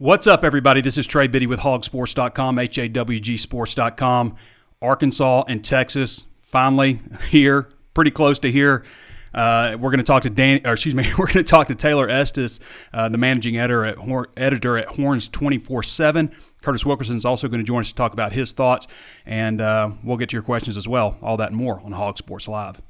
What's up, everybody? This is Trey Biddy with HawgSports.com, HawgSports.com. Arkansas and Texas finally here, pretty close to here. We're going to talk to we're going to talk to Taylor Estes, the managing editor at Horns247. Curtis Wilkerson is also going to join us to talk about his thoughts, and we'll get to your questions as well. All that and more on Hog Sports Live.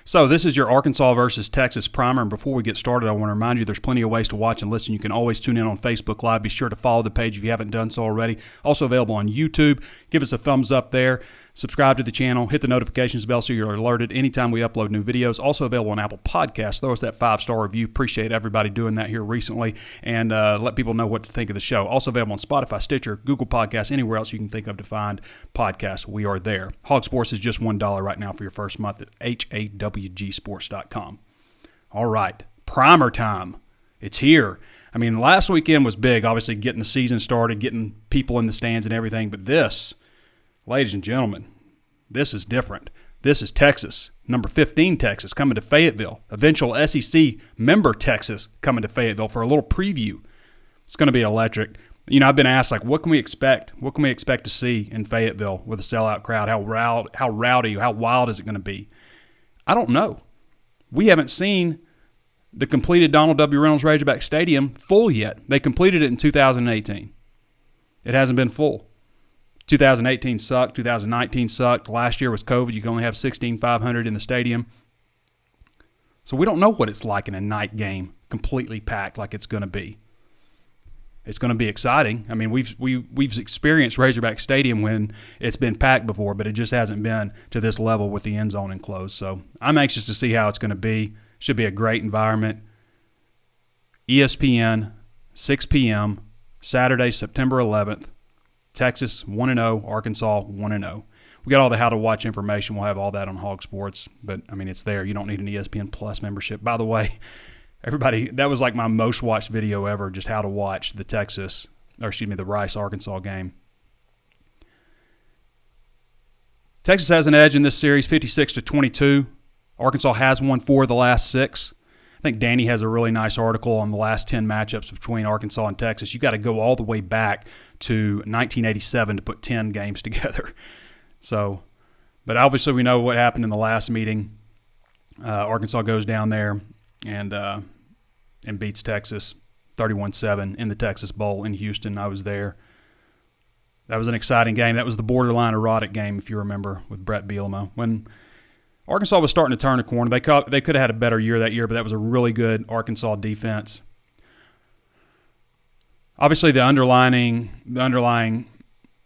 So this is your Arkansas versus Texas primer, and before we get started, I want to remind you there's plenty of ways to watch and listen. You can always tune in on Facebook Live. Be sure to follow the page if you haven't done so already. Also available on YouTube. Give us a thumbs up there. Subscribe to the channel. Hit the notifications bell so you're alerted anytime we upload new videos. Also available on Apple Podcasts. Throw us that 5-star review. Appreciate everybody doing that here recently, and let people know what to think of the show. Also available on Spotify, Stitcher, Google Podcasts, anywhere else you can think of to find podcasts. We are there. Hog Sports is just $1 right now for your first month at HawgSports.com. All right, primer time. It's here. I mean, last weekend was big, obviously getting the season started, getting people in the stands and everything, but this, ladies and gentlemen, this is different. This is Texas, number 15 Texas, coming to Fayetteville. Eventual SEC member Texas coming to Fayetteville for a little preview. It's going to be electric. You know, I've been asked, like, what can we expect? What can we expect to see in Fayetteville with a sellout crowd? How rowdy, how wild is it going to be? I don't know. We haven't seen the completed Donald W. Reynolds Razorback Stadium full yet. They completed it in 2018. It hasn't been full. 2018 sucked. 2019 sucked. Last year was COVID. You can only have 16,500 in the stadium. So we don't know what it's like in a night game completely packed like it's going to be. It's going to be exciting. I mean, we've experienced Razorback Stadium when it's been packed before, but it just hasn't been to this level with the end zone enclosed. So I'm anxious to see how it's going to be. Should be a great environment. ESPN, 6 p.m., Saturday, September 11th. Texas 1-0, Arkansas 1-0. We got all the how to watch information. We'll have all that on Hog Sports, but I mean, it's there. You don't need an ESPN Plus membership. By the way, everybody, that was like my most watched video ever, just how to watch the the Rice Arkansas game. Texas has an edge in this series, 56-22. Arkansas has won 4 of the last 6. I think Danny has a really nice article on the last 10 matchups between Arkansas and Texas. You got to go all the way back to 1987 to put 10 games together. So, but obviously we know what happened in the last meeting. Arkansas goes down there and beats Texas 31-7 in the Texas Bowl in Houston. I was there. That was an exciting game. That was the borderline erotic game, if you remember, with Brett Bielema. When Arkansas was starting to turn a corner. They could have had a better year that year, but that was a really good Arkansas defense. Obviously, the underlying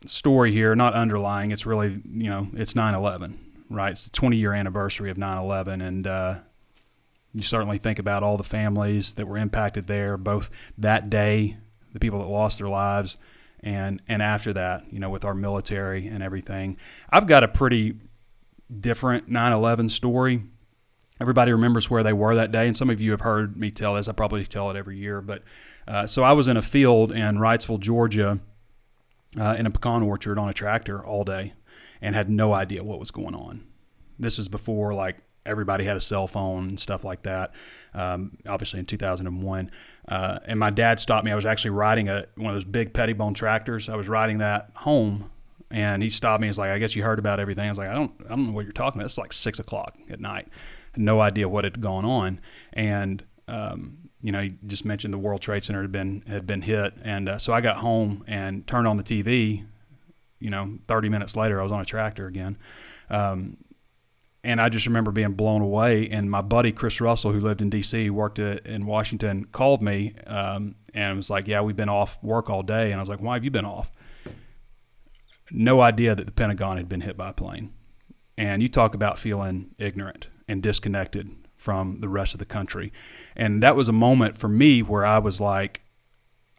story here, not underlying, it's really, it's 9/11, right? It's the 20-year anniversary of 9/11, and you certainly think about all the families that were impacted there, both that day, the people that lost their lives, and after that, with our military and everything. I've got a pretty different 9/11 story. Everybody remembers where they were that day, and some of you have heard me tell this. I probably tell it every year, but so I was in a field in Wrightsville, Georgia, in a pecan orchard on a tractor all day, and had no idea what was going on. This is before everybody had a cell phone and stuff like that. Obviously in 2001, and my dad stopped me. I was actually riding one of those big Pettibone tractors. I was riding that home. And he stopped me. He's like, I guess you heard about everything. I was like, I don't know what you're talking about. It's like 6 o'clock at night. Had no idea what had gone on. And, he just mentioned the World Trade Center had been hit. And so I got home and turned on the TV. 30 minutes later, I was on a tractor again. And I just remember being blown away. And my buddy, Chris Russell, who lived in D.C., worked in Washington, called me and was like, yeah, we've been off work all day. And I was like, why have you been off? No idea that the Pentagon had been hit by a plane. And you talk about feeling ignorant and disconnected from the rest of the country. And that was a moment for me where I was like,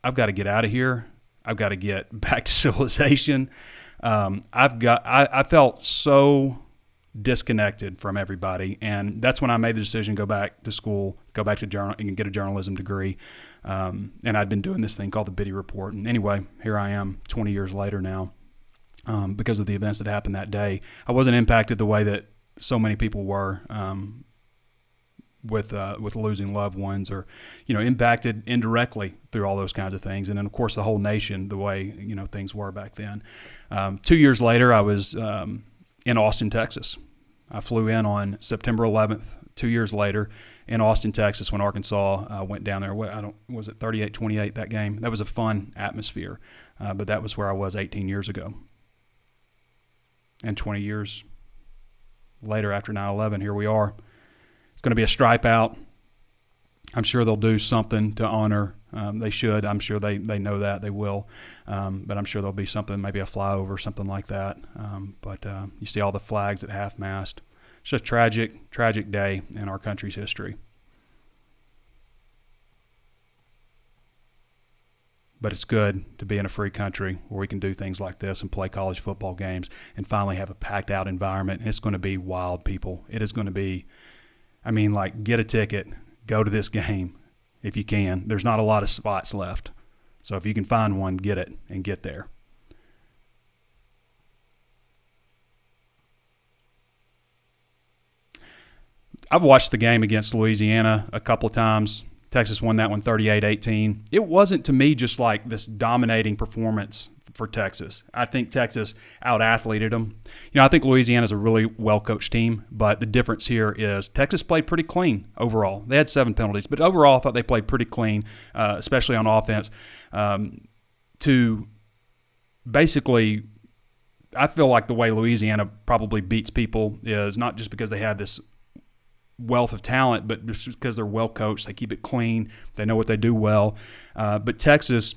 I've got to get out of here. I've got to get back to civilization. I felt so disconnected from everybody. And that's when I made the decision to go back to school, go back to journal and get a journalism degree. And I'd been doing this thing called the Biddy Report. And anyway, here I am 20 years later now. because of the events that happened that day. I wasn't impacted the way that so many people were with losing loved ones, or impacted indirectly through all those kinds of things. And then of course the whole nation, the way things were back then. 2 years later, I was in Austin, Texas. I flew in on September 11th, 2 years later, in Austin, Texas, when Arkansas went down there. Was it 38-28 that game? That was a fun atmosphere, but that was where I was 18 years ago. And 20 years later, after 9/11, here we are. It's going to be a stripe out. I'm sure they'll do something to honor. They should. I'm sure they know that. They will. But I'm sure there'll be something, maybe a flyover, something like that. But you see all the flags at half-mast. It's a tragic, tragic day in our country's history. But it's good to be in a free country where we can do things like this and play college football games and finally have a packed-out environment. And it's going to be wild, people. It is going to be, get a ticket, go to this game if you can. There's not a lot of spots left. So if you can find one, get it and get there. I've watched the game against Louisiana a couple of times. Texas won that one 38-18. It wasn't, to me, just like this dominating performance for Texas. I think Texas out-athleted them. I think Louisiana's a really well-coached team, but the difference here is Texas played pretty clean overall. They had 7 penalties, but overall I thought they played pretty clean, especially on offense. To basically, I feel like the way Louisiana probably beats people is not just because they had this wealth of talent, but just because they're well coached. They keep it clean. They know what they do well. But Texas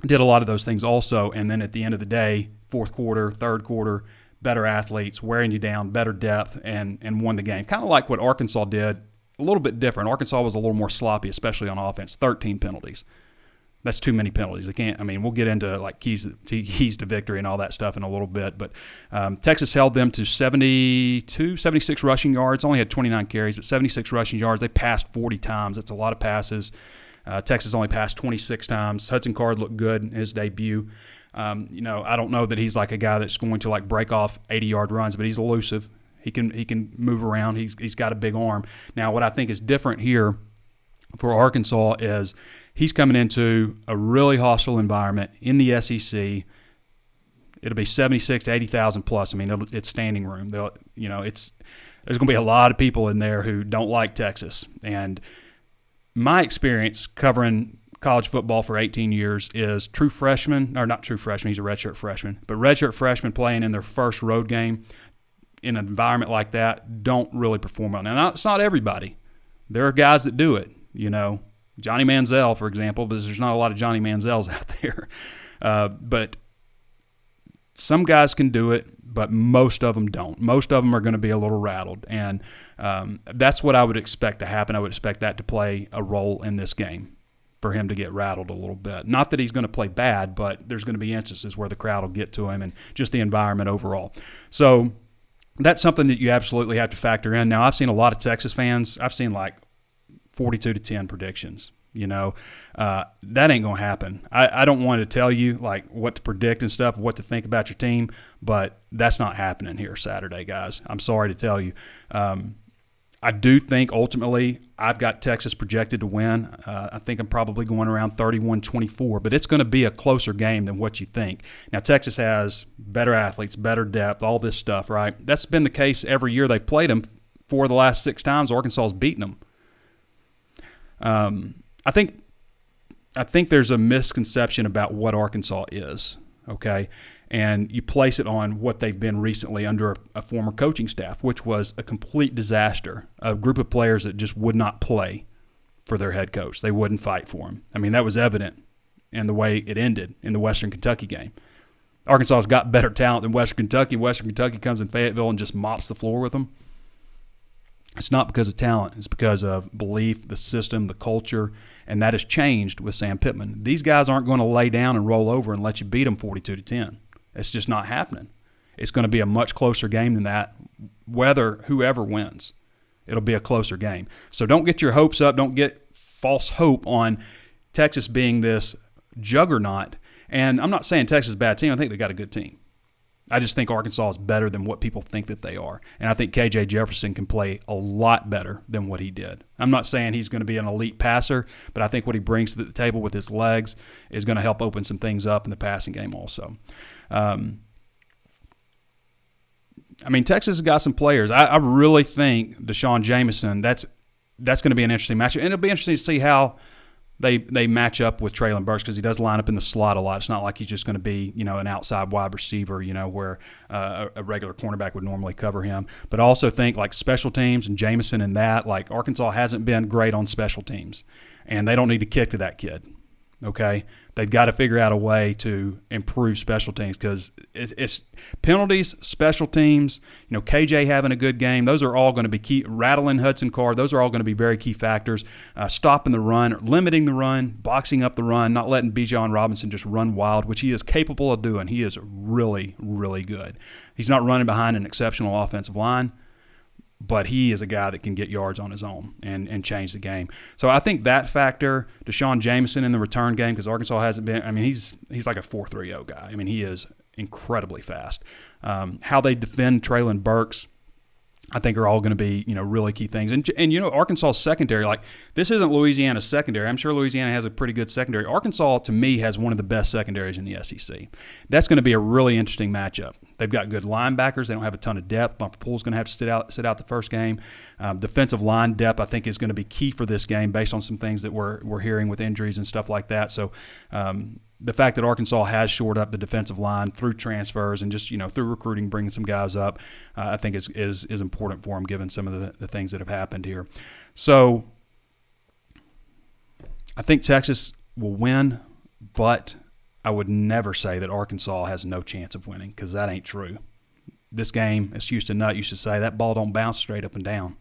did a lot of those things also. And then at the end of the day, fourth quarter, third quarter, better athletes, wearing you down, better depth, and won the game. Kind of like what Arkansas did, a little bit different. Arkansas was a little more sloppy, especially on offense. 13 penalties. That's too many penalties. They can't. We'll get into like keys to victory and all that stuff in a little bit. But Texas held them to 76 rushing yards. Only had 29 carries, but 76 rushing yards. They passed 40 times. That's a lot of passes. Texas only passed 26 times. Hudson Card looked good in his debut. I don't know that he's like a guy that's going to like break off 80-yard runs, but he's elusive. He can move around. He's got a big arm. Now, what I think is different here for Arkansas is he's coming into a really hostile environment in the SEC. It'll be 76 to 80,000 plus. It's standing room. There's going to be a lot of people in there who don't like Texas. And my experience covering college football for 18 years is true freshmen, or not true freshman, he's a redshirt freshman, but redshirt freshmen playing in their first road game in an environment like that don't really perform well. Now, it's not everybody. There are guys that do it, Johnny Manziel, for example, because there's not a lot of Johnny Manziels out there. But some guys can do it, but most of them don't. Most of them are going to be a little rattled, and that's what I would expect to happen. I would expect that to play a role in this game, for him to get rattled a little bit. Not that he's going to play bad, but there's going to be instances where the crowd will get to him and just the environment overall. So that's something that you absolutely have to factor in. Now, I've seen a lot of Texas fans. I've seen like 42-10 predictions. That ain't going to happen. I don't want to tell you like what to predict and stuff, what to think about your team, but that's not happening here Saturday, guys. I'm sorry to tell you. I do think ultimately I've got Texas projected to win. I think I'm probably going around 31-24, but it's going to be a closer game than what you think. Now, Texas has better athletes, better depth, all this stuff, right? That's been the case every year they've played them. 4 of the last 6 times Arkansas has beaten them. I think there's a misconception about what Arkansas is, okay? And you place it on what they've been recently under a former coaching staff, which was a complete disaster, a group of players that just would not play for their head coach. They wouldn't fight for him. That was evident in the way it ended in the Western Kentucky game. Arkansas's got better talent than Western Kentucky. Western Kentucky comes in Fayetteville and just mops the floor with them. It's not because of talent. It's because of belief, the system, the culture, and that has changed with Sam Pittman. These guys aren't going to lay down and roll over and let you beat them 42-10. It's just not happening. It's going to be a much closer game than that, whoever wins. It'll be a closer game. So don't get your hopes up. Don't get false hope on Texas being this juggernaut. And I'm not saying Texas is a bad team. I think they got a good team. I just think Arkansas is better than what people think that they are. And I think KJ Jefferson can play a lot better than what he did. I'm not saying he's going to be an elite passer, but I think what he brings to the table with his legs is going to help open some things up in the passing game also. Texas has got some players. I really think Deshaun Jameson, that's going to be an interesting matchup. And it'll be interesting to see how they match up with Traylon Burks, because he does line up in the slot a lot. It's not like he's just going to be, an outside wide receiver, where a regular cornerback would normally cover him. But I also think like special teams and Jameson and that, like Arkansas hasn't been great on special teams, and they don't need to kick to that kid. Okay, they've got to figure out a way to improve special teams, because it's penalties, special teams. KJ having a good game; those are all going to be key. Rattling Hudson Card; those are all going to be very key factors. Stopping the run, limiting the run, boxing up the run, not letting Bijan Robinson just run wild, which he is capable of doing. He is really, really good. He's not running behind an exceptional offensive line, but he is a guy that can get yards on his own and change the game. So I think that factor, Deshaun Jameson in the return game, because Arkansas hasn't been – he's like a 4.30 guy. He is incredibly fast. How they defend Traylon Burks, I think, are all going to be, really key things. And Arkansas' secondary, like, this isn't Louisiana's secondary. I'm sure Louisiana has a pretty good secondary. Arkansas, to me, has one of the best secondaries in the SEC. That's going to be a really interesting matchup. They've got good linebackers. They don't have a ton of depth. Bumper Pool's going to have to sit out the first game. Defensive line depth, I think, is going to be key for this game based on some things that we're hearing with injuries and stuff like that. So the fact that Arkansas has shored up the defensive line through transfers and just, through recruiting, bringing some guys up, I think is important for them, given some of the things that have happened here. So I think Texas will win, but I would never say that Arkansas has no chance of winning, because that ain't true. This game, as Houston Nutt used to say, that ball don't bounce straight up and down.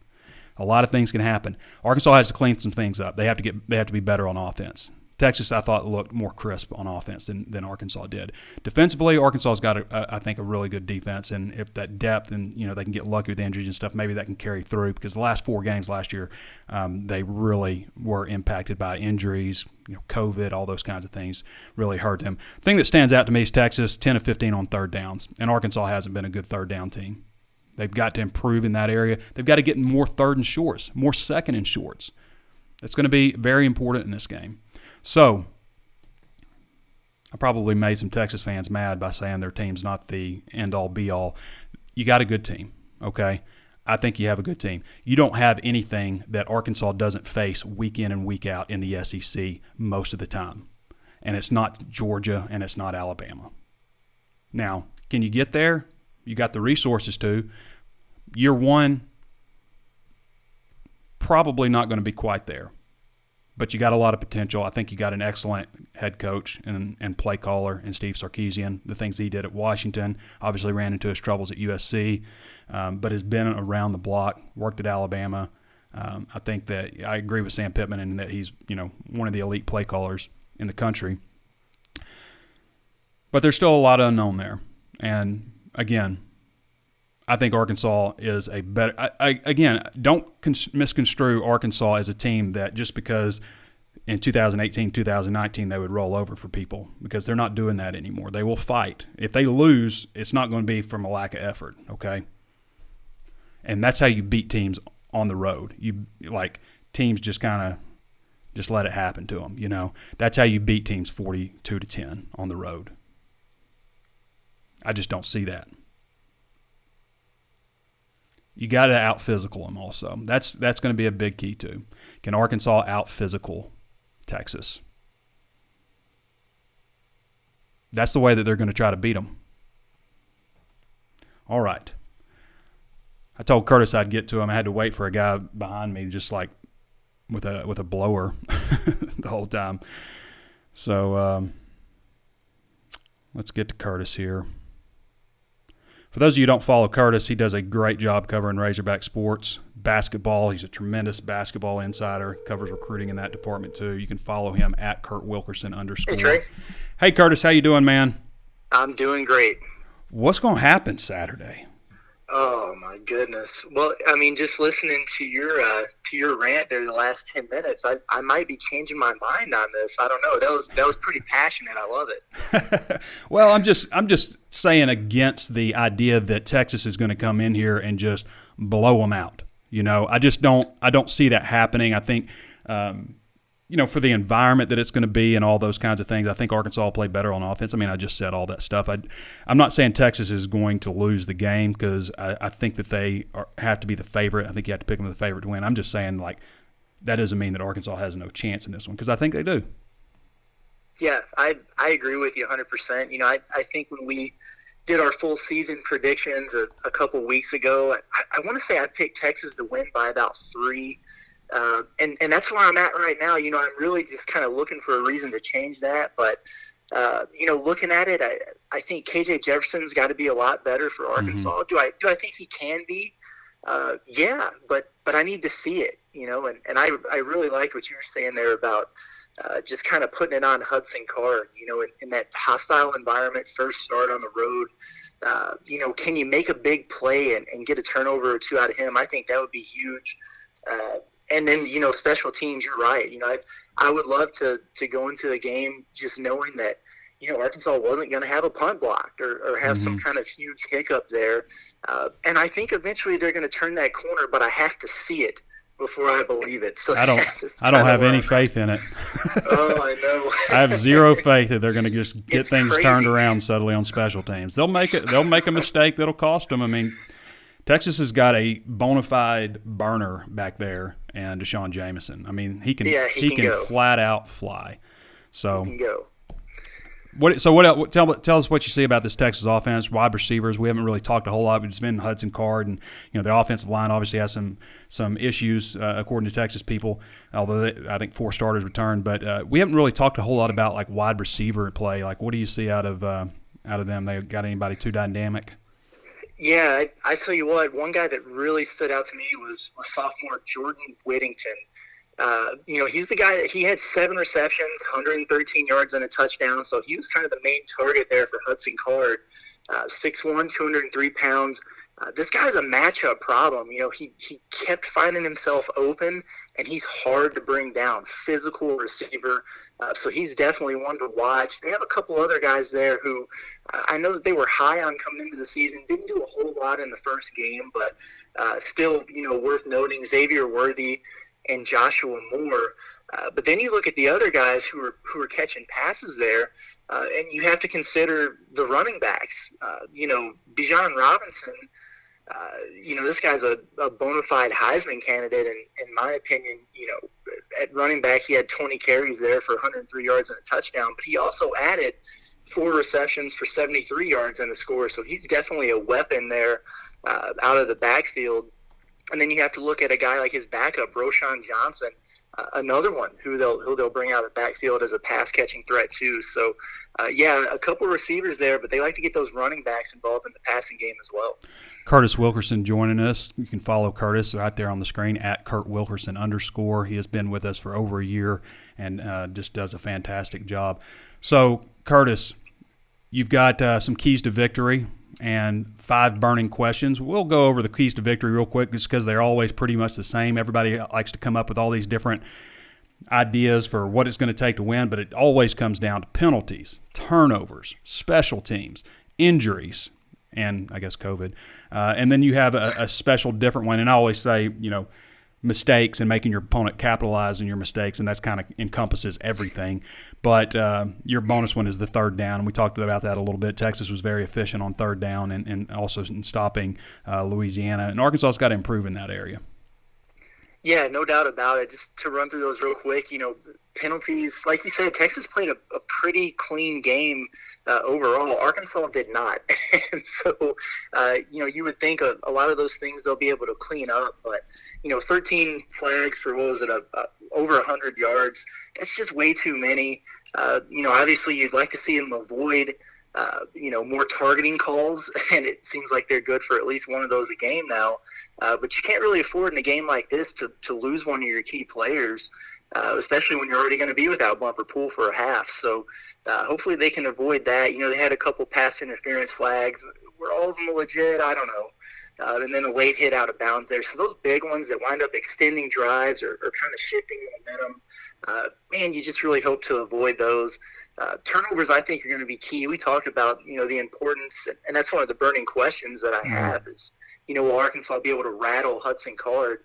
A lot of things can happen. Arkansas has to clean some things up. They have to be better on offense. Texas, I thought, looked more crisp on offense than Arkansas did. Defensively, Arkansas's got, I think, a really good defense, and if that depth and they can get lucky with injuries and stuff, maybe that can carry through, because the last 4 games last year, they really were impacted by injuries, COVID, all those kinds of things really hurt them. The thing that stands out to me is Texas, 10 of 15 on third downs, and Arkansas hasn't been a good third down team. They've got to improve in that area. They've got to get more third and shorts, more second and shorts. It's going to be very important in this game. So I probably made some Texas fans mad by saying their team's not the end-all, be-all. You got a good team, okay? I think you have a good team. You don't have anything that Arkansas doesn't face week in and week out in the SEC most of the time. And it's not Georgia and it's not Alabama. Now, can you get there? You got the resources to. Year one, probably not going to be quite there. But you got a lot of potential. I think you got an excellent head coach and play caller in Steve Sarkisian. The things he did at Washington, obviously ran into his troubles at USC, but has been around the block, worked at Alabama. I think that I agree with Sam Pittman in that he's one of the elite play callers in the country. But there's still a lot of unknown there. And, again, I think Arkansas is a better – again, don't misconstrue Arkansas as a team that just because in 2018, 2019 they would roll over for people, because they're not doing that anymore. They will fight. If they lose, it's not going to be from a lack of effort, okay? And that's how you beat teams on the road. Teams just kind of just let it happen to them, That's how you beat teams 42-10 on the road. I just don't see that. You got to out-physical them also. That's going to be a big key too. Can Arkansas out-physical Texas? That's the way that they're going to try to beat them. All right. I told Curtis I'd get to him. I had to wait for a guy behind me, just like with a blower the whole time. So let's get to Curtis here. For those of you who don't follow Curtis, he does a great job covering Razorback sports, basketball. He's a tremendous basketball insider, covers recruiting in that department too. You can follow him at Kurt Wilkerson _. Hey, Trey. Hey, Curtis, how you doing, man? I'm doing great. What's going to happen Saturday? Oh my goodness. Well, I mean, just listening to your rant there the last 10 minutes, I might be changing my mind on this. I don't know. That was pretty passionate. I love it. Well, I'm just saying against the idea that Texas is going to come in here and just blow them out. I don't see that happening. I think for the environment that it's going to be and all those kinds of things, I think Arkansas will play better on offense. I mean, I just said all that stuff. I'm not saying Texas is going to lose the game because I think that they have to be the favorite. I think you have to pick them as the favorite to win. I'm just saying, that doesn't mean that Arkansas has no chance in this one because I think they do. Yeah, I agree with you 100%. I think when we did our full season predictions a couple weeks ago, I want to say I picked Texas to win by about 3. And that's where I'm at right now. I'm really just kind of looking for a reason to change that. But, looking at it, I think KJ Jefferson's got to be a lot better for Arkansas. Mm-hmm. Do I think he can be? Yeah, but I need to see it, and I really liked what you were saying there about just kind of putting it on Hudson Card, in that hostile environment, first start on the road. Can you make a big play and get a turnover or 2 out of him? I think that would be huge. And then, special teams, you're right. I would love to go into a game just knowing that, Arkansas wasn't going to have a punt blocked or have some kind of huge hiccup there. And I think eventually they're going to turn that corner, but I have to see it before I believe it. So I don't have any faith in it. Oh, I know. I have zero faith that they're going to just get things turned around subtly on special teams. They'll make a mistake that'll cost them. I mean, Texas has got a bona fide burner back there, and Deshaun Jameson. I mean, he can go. Flat out fly. So he can go. What else? Tell us what you see about this Texas offense. Wide receivers, we haven't really talked a whole lot. It's been Hudson Card, and the offensive line obviously has some issues according to Texas people. Although I think 4 starters returned, but we haven't really talked a whole lot about wide receiver play. What do you see out of them? They got anybody too dynamic? Yeah, I tell you what, one guy that really stood out to me was sophomore Jordan Whittington. He's the guy that he had 7 receptions, 113 yards and a touchdown. So he was kind of the main target there for Hudson Card. 6'1", 203 pounds. This guy's a matchup problem. He kept finding himself open, and he's hard to bring down. Physical receiver. So he's definitely one to watch. They have a couple other guys there who I know that they were high on coming into the season. Didn't do a whole lot in the first game, but still, worth noting. Xavier Worthy and Joshua Moore. But then you look at the other guys who are catching passes there, and you have to consider the running backs. Bijan Robinson. This guy's a bona fide Heisman candidate, and in my opinion, at running back, he had 20 carries there for 103 yards and a touchdown, but he also added 4 receptions for 73 yards and a score, so he's definitely a weapon there out of the backfield. And then you have to look at a guy like his backup, Roschon Johnson, another one who they'll bring out of the backfield as a pass-catching threat too. So, a couple receivers there, but they like to get those running backs involved in the passing game as well. Curtis Wilkerson joining us. You can follow Curtis right there on the screen at @KurtWilkerson_. He has been with us for over a year and just does a fantastic job. So, Curtis, you've got some keys to victory and 5 burning questions. We'll go over the keys to victory real quick just because they're always pretty much the same. Everybody likes to come up with all these different ideas for what it's going to take to win, but it always comes down to penalties, turnovers, special teams, injuries, and I guess COVID. And then you have a special different one, and I always say, mistakes and making your opponent capitalize on your mistakes, and that's kind of encompasses everything. But your bonus one is the third down, and we talked about that a little bit. Texas was very efficient on third down and also in stopping Louisiana, and Arkansas's got to improve in that area. Yeah, no doubt about it. Just to run through those real quick, penalties, like you said, Texas played a pretty clean game overall. Arkansas did not. And so, you would think a lot of those things they'll be able to clean up, but 13 flags for, over 100 yards. That's just way too many. Obviously you'd like to see them avoid, more targeting calls, and it seems like they're good for at least one of those a game now. But you can't really afford in a game like this to lose one of your key players, especially when you're already going to be without Bumper Pool for a half. So hopefully they can avoid that. They had a couple pass interference flags. Were all of them legit? I don't know. and then a late hit out of bounds there. So those big ones that wind up extending drives or kind of shifting momentum, man, you just really hope to avoid those. Turnovers, I think, are going to be key. We talked about, the importance, and that's one of the burning questions that I have is, will Arkansas be able to rattle Hudson Card?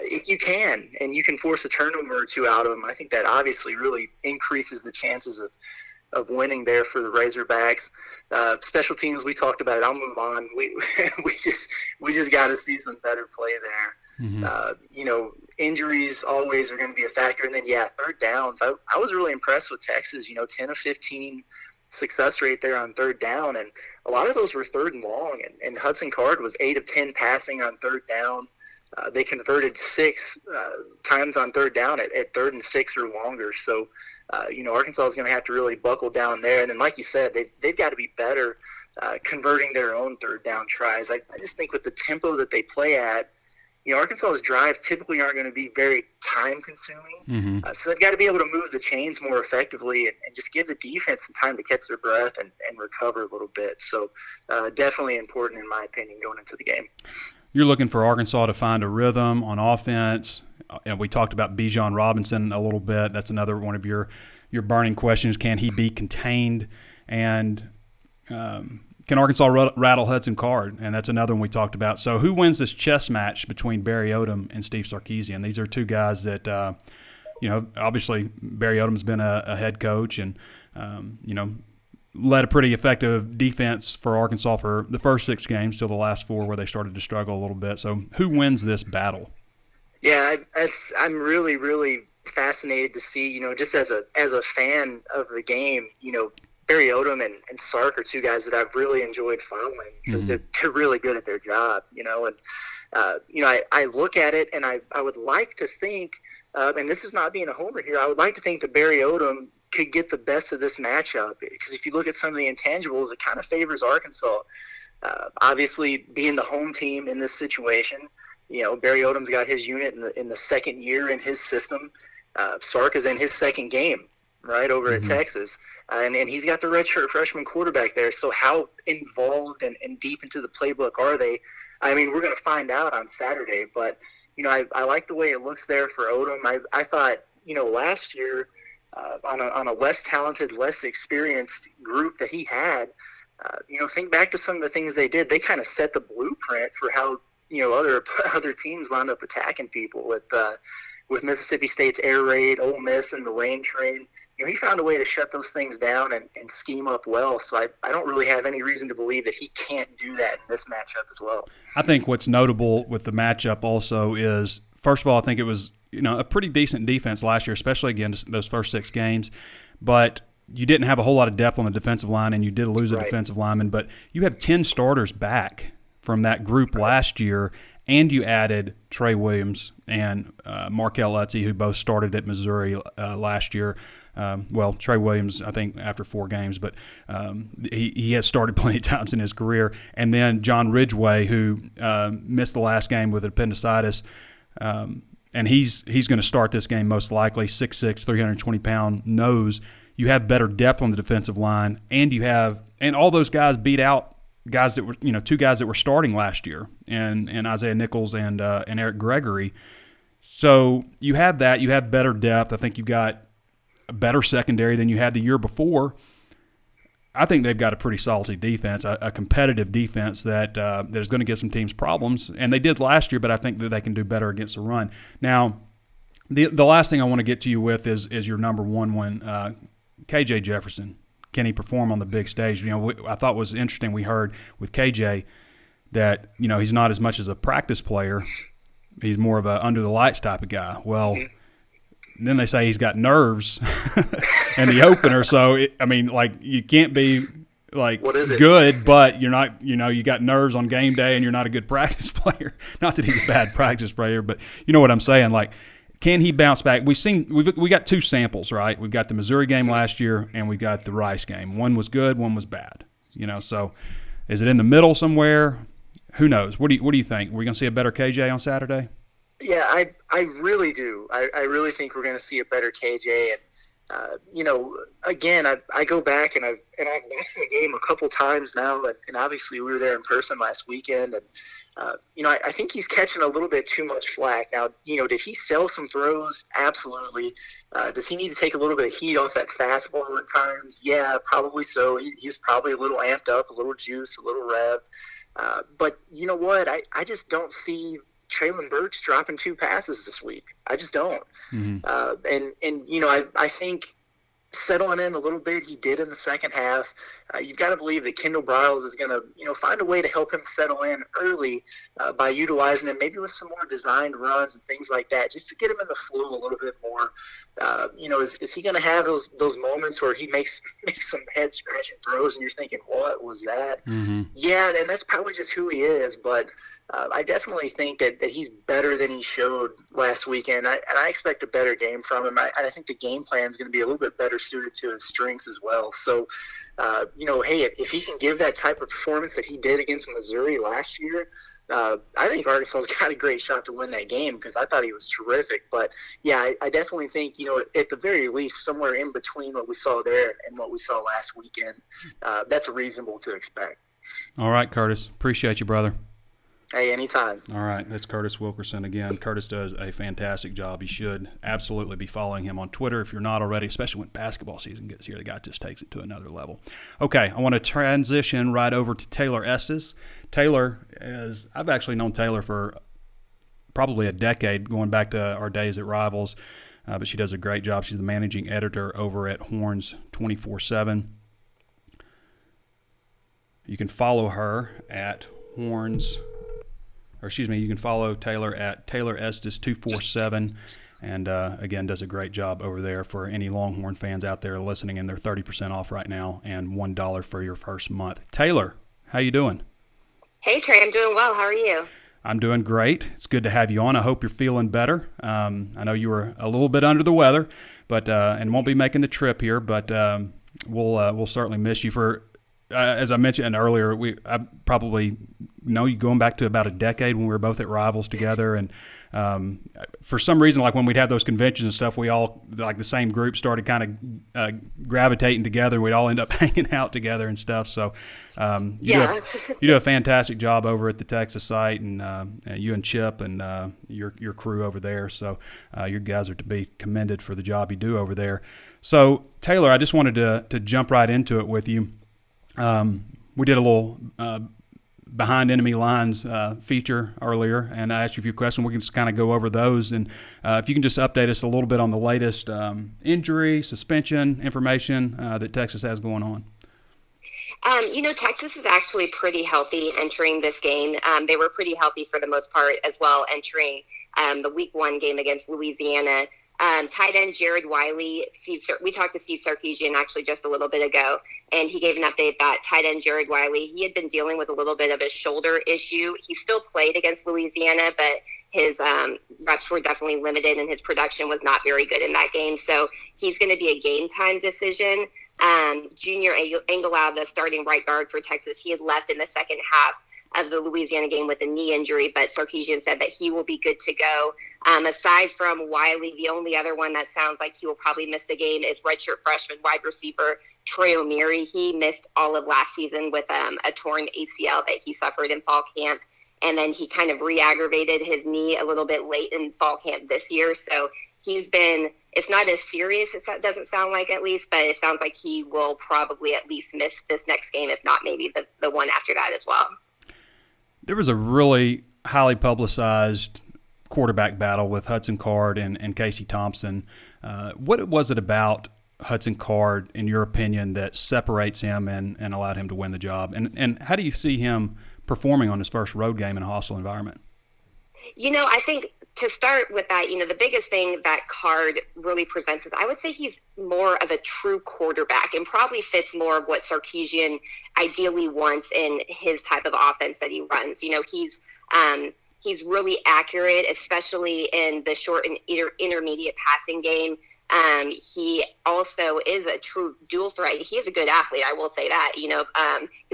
If you can, and you can force a turnover or two out of them, I think that obviously really increases the chances of winning there for the Razorbacks. Special teams, we talked about it. I'll move on. We just got to see some better play there. Mm-hmm. Injuries always are going to be a factor. And then, third downs. I was really impressed with Texas, 10 of 15 success rate there on third down. And a lot of those were third and long. And Hudson Card was 8 of 10 passing on third down. They converted 6 times on third down at 3rd and 6 or longer. So, Arkansas is going to have to really buckle down there. And then, like you said, they've got to be better converting their own third down tries. I just think with the tempo that they play at, Arkansas's drives typically aren't going to be very time-consuming. Mm-hmm. So they've got to be able to move the chains more effectively and just give the defense some time to catch their breath and recover a little bit. So definitely important, in my opinion, going into the game. You're looking for Arkansas to find a rhythm on offense. And we talked about Bijan Robinson a little bit. That's another one of your burning questions. Can he be contained? And can Arkansas rattle Hudson Card? And that's another one we talked about. So who wins this chess match between Barry Odom and Steve Sarkisian? These are two guys that, obviously Barry Odom's been a head coach and, led a pretty effective defense for Arkansas for the first 6 games till the last 4 where they started to struggle a little bit. So who wins this battle? Yeah, I'm really, really fascinated to see, just as a fan of the game, Barry Odom and Sark are two guys that I've really enjoyed following because they're really good at their job, I look at it and I would like to think, and this is not being a homer here, I would like to think that Barry Odom could get the best of this matchup because if you look at some of the intangibles, it kind of favors Arkansas. Obviously, being the home team in this situation, Barry Odom's got his unit in the second year in his system. Sark is in his second game, right, over at Texas. And he's got the redshirt freshman quarterback there. So how involved and deep into the playbook are they? I mean, we're going to find out on Saturday. But, I like the way it looks there for Odom. I thought, last year on a less talented, less experienced group that he had, think back to some of the things they did. They kind of set the blueprint for how, other teams wound up attacking people with Mississippi State's air raid, Ole Miss, and the lane train. He found a way to shut those things down and scheme up well. So I don't really have any reason to believe that he can't do that in this matchup as well. I think what's notable with the matchup also is, first of all, I think it was a pretty decent defense last year, especially against those first 6 games. But you didn't have a whole lot of depth on the defensive line, and you did lose a defensive lineman. But you have 10 starters back from that group last year, and you added Trey Williams and Markel Utze, who both started at Missouri last year. Trey Williams, I think, after 4 games, but he has started plenty of times in his career. And then John Ridgeway, who missed the last game with appendicitis, and he's going to start this game most likely, 6'6", 320-pound nose. You have better depth on the defensive line, and all those guys beat out guys that were, 2 guys that were starting last year, and Isaiah Nichols and Eric Gregory. So you have that. You have better depth. I think you've got a better secondary than you had the year before. I think they've got a pretty solid defense, a competitive defense that is going to give some teams problems, and they did last year. But I think that they can do better against the run. Now, the last thing I want to get to you with is your number one one, KJ Jefferson. Can he perform on the big stage? I thought was interesting. We heard with KJ that he's not as much as a practice player. He's more of a under the lights type of guy. Well, then they say he's got nerves in the opener. So you can't be good, but you're not. You got nerves on game day, and you're not a good practice player. Not that he's a bad practice player, but you know what I'm saying. Can he bounce back? We got 2 samples, right? We've got the Missouri game last year, and we got the Rice game. One was good, one was bad. So is it in the middle somewhere? Who knows? What do you think? Are we going to see a better KJ on Saturday? Yeah, I really do. I really think we're going to see a better KJ. And again, I go back and I've watched the game a couple times now, and obviously we were there in person last weekend, and I think he's catching a little bit too much flack. Now, did he sell some throws? Absolutely. Does he need to take a little bit of heat off that fastball at times? Yeah, probably so. He's probably a little amped up, a little juice, a little rev. But you know what? I just don't see Traylon Burks dropping 2 passes this week. I just don't. Mm-hmm. I think settling in a little bit, he did in the second half. You've got to believe that Kendall Briles is going to, find a way to help him settle in early by utilizing him, maybe with some more designed runs and things like that, just to get him in the flow a little bit more. Is he going to have those moments where he makes some head scratching throws and you're thinking, what was that? Mm-hmm. Yeah, and that's probably just who he is, but I definitely think that he's better than he showed last weekend. I expect a better game from him. I think the game plan is going to be a little bit better suited to his strengths as well. So, hey, if he can give that type of performance that he did against Missouri last year, I think Arkansas's got a great shot to win that game because I thought he was terrific. But, yeah, I definitely think, at the very least, somewhere in between what we saw there and what we saw last weekend, that's reasonable to expect. All right, Curtis. Appreciate you, brother. Hey, anytime. All right, that's Curtis Wilkerson again. Curtis does a fantastic job. You should absolutely be following him on Twitter if you're not already, especially when basketball season gets here. The guy just takes it to another level. Okay, I want to transition right over to Taylor Estes. I've actually known Taylor for probably a decade, going back to our days at Rivals, but she does a great job. She's the managing editor over at Horns247. You can follow her at you can follow Taylor at Taylor Estes 247, and again, does a great job over there for any Longhorn fans out there listening, and they're 30% off right now and $1 for your first month. Taylor, how you doing? Hey, Trey, I'm doing well. How are you? I'm doing great. It's good to have you on. I hope you're feeling better. I know you were a little bit under the weather, but and won't be making the trip here, but we'll certainly miss you for. As I mentioned earlier, I probably know you going back to about a decade when we were both at Rivals together, and for some reason, like when we'd have those conventions and stuff, we all, like the same group, started kind of gravitating together. We'd all end up hanging out together and stuff. So you do a fantastic job over at the Texas site, and you and Chip and your crew over there. So you guys are to be commended for the job you do over there. So Taylor, I just wanted to jump right into it with you. We did a little behind enemy lines feature earlier, and I asked you a few questions. We can just kind of go over those, and if you can just update us a little bit on the latest injury, suspension information that Texas has going on. Texas is actually pretty healthy entering this game. They were pretty healthy for the most part as well entering the Week 1 game against Louisiana. Tight end Jared Wiley, we talked to Steve Sarkisian actually just a little bit ago, and he gave an update that tight end Jared Wiley, he had been dealing with a little bit of a shoulder issue. He still played against Louisiana, but his reps were definitely limited, and his production was not very good in that game. So he's going to be a game time decision. Junior Engellau, the starting right guard for Texas, he had left in the second half of the Louisiana game with a knee injury, but Sarkisian said that he will be good to go. Aside from Wiley, the only other one that sounds like he will probably miss the game is redshirt freshman wide receiver Trey O'Meary. He missed all of last season with a torn ACL that he suffered in fall camp, and then he kind of re-aggravated his knee a little bit late in fall camp this year. So it's not as serious, it doesn't sound like at least, but it sounds like he will probably at least miss this next game, if not maybe the one after that as well. There was a really highly publicized quarterback battle with Hudson Card and Casey Thompson. What was it about Hudson Card, in your opinion, that separates him and allowed him to win the job? And how do you see him performing on his first road game in a hostile environment? I think to start with that, the biggest thing that Card really presents is I would say he's more of a true quarterback and probably fits more of what Sarkisian ideally wants in his type of offense that he runs. He's really accurate, especially in the short and intermediate passing game. He also is a true dual threat. He is a good athlete, I will say that. He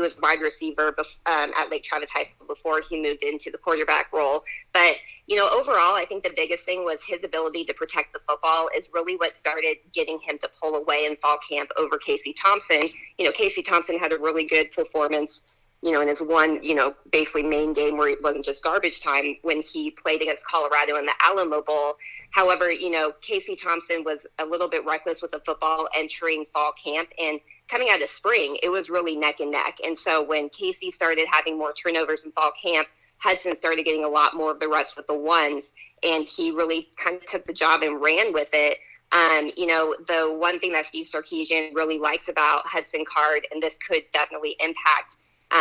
was wide receiver at Lake Travis High School before he moved into the quarterback role. But, overall, I think the biggest thing was his ability to protect the football is really what started getting him to pull away in fall camp over Casey Thompson. Casey Thompson had a really good performance in his one, basically main game where it wasn't just garbage time when he played against Colorado in the Alamo Bowl. However, Casey Thompson was a little bit reckless with the football entering fall camp, and coming out of spring, it was really neck and neck. And so when Casey started having more turnovers in fall camp, Hudson started getting a lot more of the reps with the ones, and he really kind of took the job and ran with it. The one thing that Steve Sarkisian really likes about Hudson Card, and this could definitely impact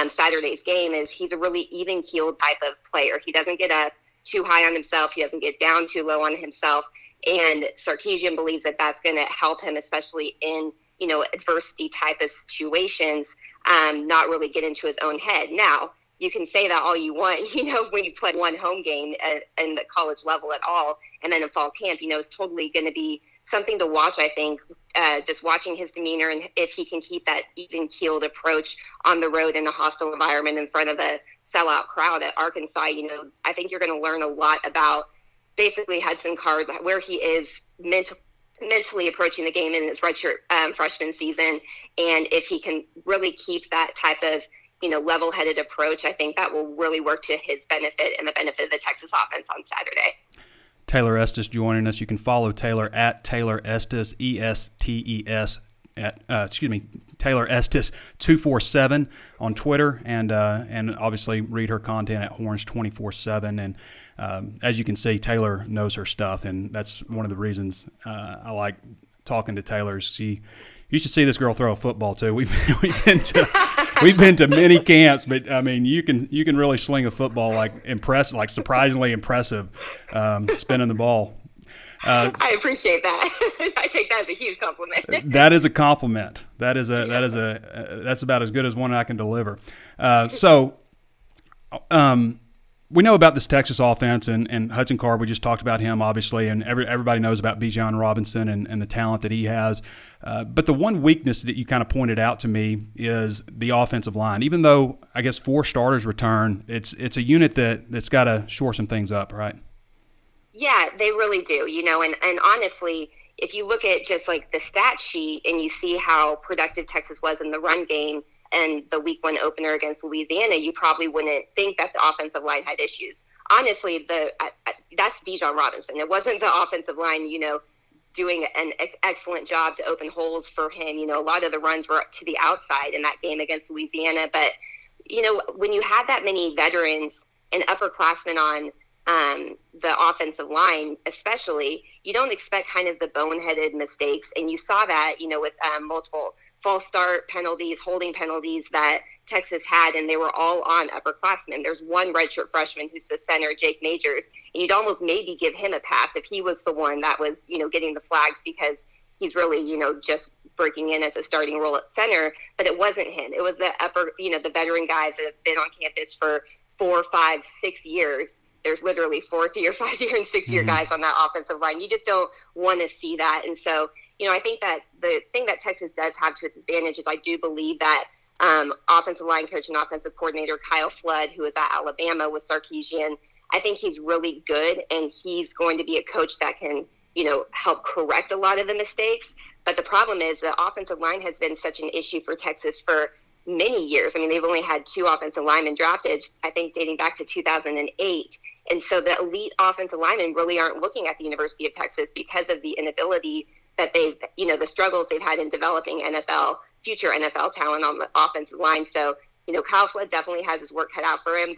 Saturday's game, is he's a really even-keeled type of player. He doesn't get up too high on himself. He doesn't get down too low on himself. And Sarkisian believes that that's going to help him, especially in, adversity type of situations, not really get into his own head. Now, you can say that all you want, when you play one home game in the college level at all, and then in fall camp, it's totally going to be something to watch, I think, just watching his demeanor and if he can keep that even-keeled approach on the road in a hostile environment in front of a sellout crowd at Arkansas. I think you're going to learn a lot about basically Hudson Card, where he is mentally approaching the game in his redshirt freshman season, and if he can really keep that type of level-headed approach, I think that will really work to his benefit and the benefit of the Texas offense on Saturday. Taylor Estes joining us. You can follow Taylor at Taylor Estes, ESTES, Taylor Estes 247 on Twitter, and obviously read her content at Horns247. And as you can see, Taylor knows her stuff, and that's one of the reasons I like talking to Taylor. You should see this girl throw a football too. We've been to many camps, but I mean, you can really sling a football like surprisingly impressive, spinning the ball. I appreciate that. I take that as a huge compliment. That is a compliment. That's about as good as one I can deliver. We know about this Texas offense and Hudson Card. We just talked about him, obviously, and everybody knows about Bijan Robinson and the talent that he has. But the one weakness that you kind of pointed out to me is the offensive line. Even though, I guess, 4 starters return, it's a unit that's got to shore some things up, right? Yeah, they really do, and honestly, if you look at just like the stat sheet and you see how productive Texas was in the run game and the week 1 opener against Louisiana, you probably wouldn't think that the offensive line had issues. Honestly, that's Bijan Robinson. It wasn't the offensive line, doing an excellent job to open holes for him. A lot of the runs were up to the outside in that game against Louisiana. But, when you have that many veterans and upperclassmen on the offensive line, especially, you don't expect kind of the boneheaded mistakes. And you saw that, with multiple false start penalties, holding penalties that Texas had, and they were all on upperclassmen. There's one redshirt freshman who's the center, Jake Majors, and you'd almost maybe give him a pass if he was the one that was, getting the flags because he's really, just breaking in as a starting role at center. But it wasn't him. It was the the veteran guys that have been on campus for 4, 5, 6 years. There's literally 4 year, 5 year, and 6 year guys on that offensive line. You just don't want to see that. And so, I think that the thing that Texas does have to its advantage is I do believe that offensive line coach and offensive coordinator Kyle Flood, who is at Alabama with Sarkisian, I think he's really good, and he's going to be a coach that can, help correct a lot of the mistakes. But the problem is the offensive line has been such an issue for Texas for many years. I mean, they've only had 2 offensive linemen drafted, I think, dating back to 2008. And so the elite offensive linemen really aren't looking at the University of Texas because of the inability that they've, the struggles they've had in developing future NFL talent on the offensive line. So, Kyle Flood definitely has his work cut out for him.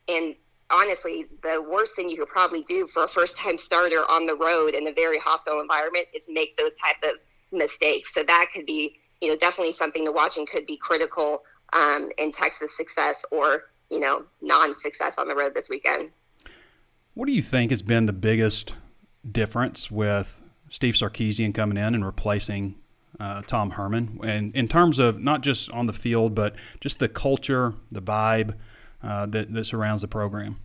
And honestly, the worst thing you could probably do for a first-time starter on the road in a very hostile environment is make those type of mistakes. So that could be, definitely something to watch and could be critical in Texas' success or, non-success on the road this weekend. What do you think has been the biggest difference with Steve Sarkisian coming in and replacing Tom Herman, and in terms of not just on the field, but just the culture, the vibe that surrounds the program?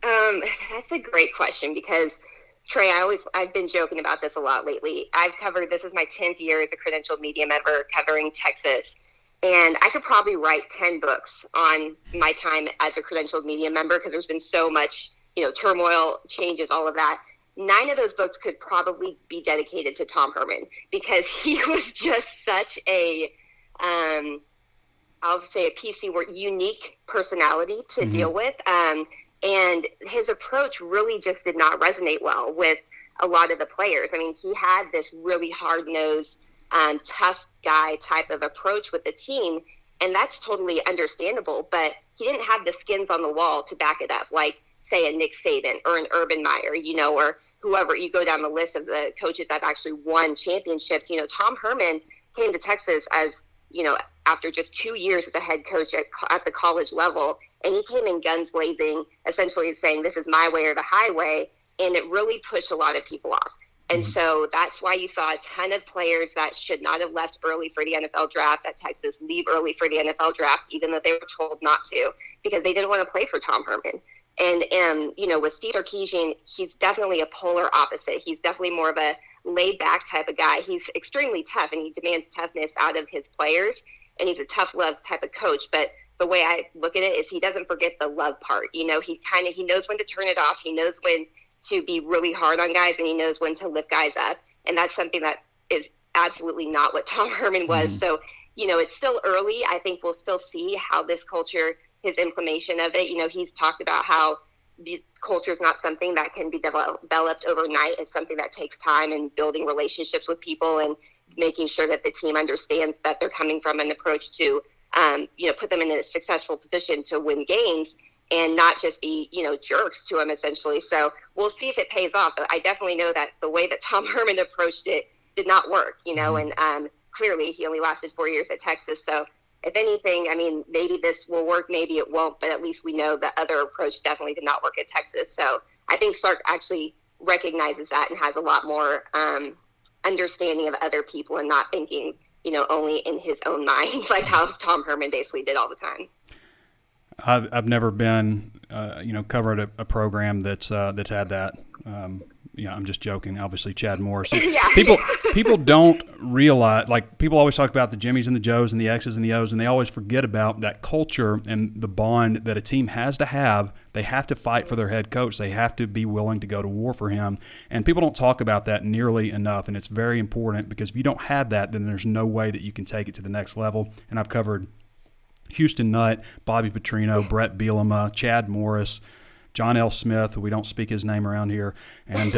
That's a great question because, Trey, I've been joking about this a lot lately. This is my 10th year as a credentialed media member covering Texas, and I could probably write 10 books on my time as a credentialed media member because there's been so much, turmoil, changes, all of that. 9 of those books could probably be dedicated to Tom Herman because he was just such a I'll say a PC word, unique personality to deal with. And his approach really just did not resonate well with a lot of the players. I mean, he had this really hard-nosed, tough guy type of approach with the team, and that's totally understandable, but he didn't have the skins on the wall to back it up, like, say, a Nick Saban or an Urban Meyer, or whoever. You go down the list of the coaches that actually won championships. Tom Herman came to Texas as, after just 2 years as a head coach at the college level, and he came in guns blazing, essentially saying, this is my way or the highway, and it really pushed a lot of people off. And so that's why you saw a ton of players that should not have left early for the NFL draft at Texas leave early for the NFL draft, even though they were told not to, because they didn't want to play for Tom Herman. And with Steve Sarkisian, he's definitely a polar opposite. He's definitely more of a laid-back type of guy. He's extremely tough, and he demands toughness out of his players, and he's a tough love type of coach. But the way I look at it is he doesn't forget the love part. He knows when to turn it off. He knows when to be really hard on guys, and he knows when to lift guys up. And that's something that is absolutely not what Tom Herman was. So, it's still early. I think we'll still see how this culture, his implementation of it, he's talked about how the culture is not something that can be developed overnight. It's something that takes time and building relationships with people and making sure that the team understands that they're coming from an approach to, put them in a successful position to win games and not just be, jerks to them, essentially. So we'll see if it pays off. But I definitely know that the way that Tom Herman approached it did not work, and clearly he only lasted 4 years at Texas. So if anything, I mean, maybe this will work, maybe it won't, but at least we know the other approach definitely did not work at Texas. So I think Sark actually recognizes that and has a lot more understanding of other people and not thinking, only in his own mind, like how Tom Herman basically did all the time. I've never been, covered a program that's had that. I'm just joking. Obviously, Chad Morris. People don't realize. Like, people always talk about the Jimmies and the Joes and the X's and the O's, and they always forget about that culture and the bond that a team has to have. They have to fight for their head coach. They have to be willing to go to war for him. And people don't talk about that nearly enough. And it's very important, because if you don't have that, then there's no way that you can take it to the next level. And I've covered Houston Nutt, Bobby Petrino, Brett Bielema, Chad Morris, John L. Smith, we don't speak his name around here, and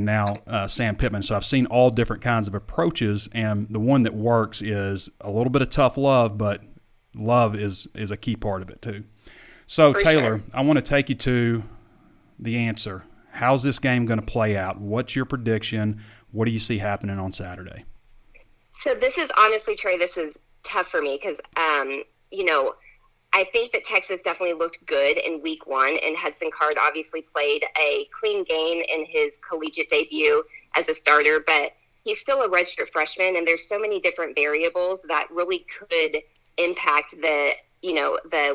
now Sam Pittman. So I've seen all different kinds of approaches, and the one that works is a little bit of tough love, but love is a key part of it too. So, for Taylor, sure. I want to take you to the answer. How's this game going to play out? What's your prediction? What do you see happening on Saturday? So this is honestly, Trey, this is tough for me because, I think that Texas definitely looked good in week one, and Hudson Card obviously played a clean game in his collegiate debut as a starter, but he's still a redshirt freshman, and there's so many different variables that really could impact the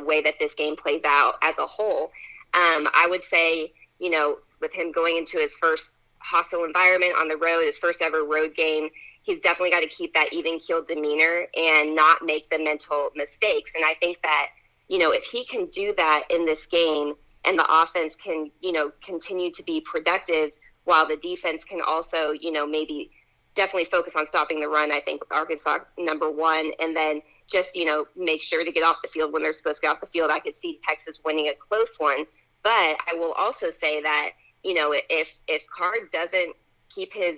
way that this game plays out as a whole. I would say, with him going into his first hostile environment on the road, his first ever road game, he's definitely got to keep that even-keeled demeanor and not make the mental mistakes. And I think that, if he can do that in this game and the offense can, continue to be productive while the defense can also, maybe definitely focus on stopping the run, I think, with Arkansas, number one, and then just, make sure to get off the field when they're supposed to get off the field. I could see Texas winning a close one. But I will also say that, if Card doesn't keep his,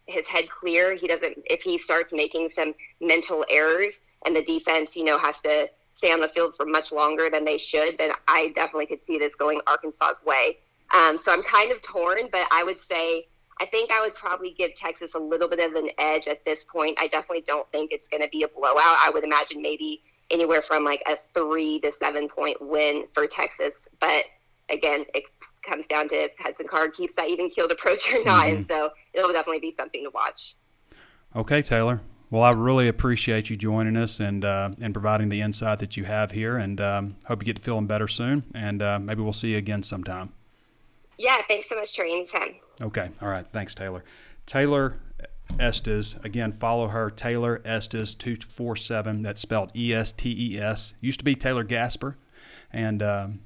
his head clear, if he starts making some mental errors and the defense, has to stay on the field for much longer than they should, then I definitely could see this going Arkansas's way. So I'm kind of torn, but I would say I think I would probably give Texas a little bit of an edge at this point. I definitely don't think it's going to be a blowout. I would imagine maybe anywhere from like a 3 to 7 point win for Texas. But again, it comes down to if Hudson Card keeps that even-keeled approach or not. And so it'll definitely be something to watch. Okay, Taylor. Well, I really appreciate you joining us and providing the insight that you have here, and hope you get to feeling better soon, and maybe we'll see you again sometime. Yeah, thanks so much, Trey. Anytime. Okay. All right. Thanks, Taylor. Taylor Estes. Again, follow her, Taylor Estes 247. That's spelled E-S-T-E-S. Used to be Taylor Gasper, and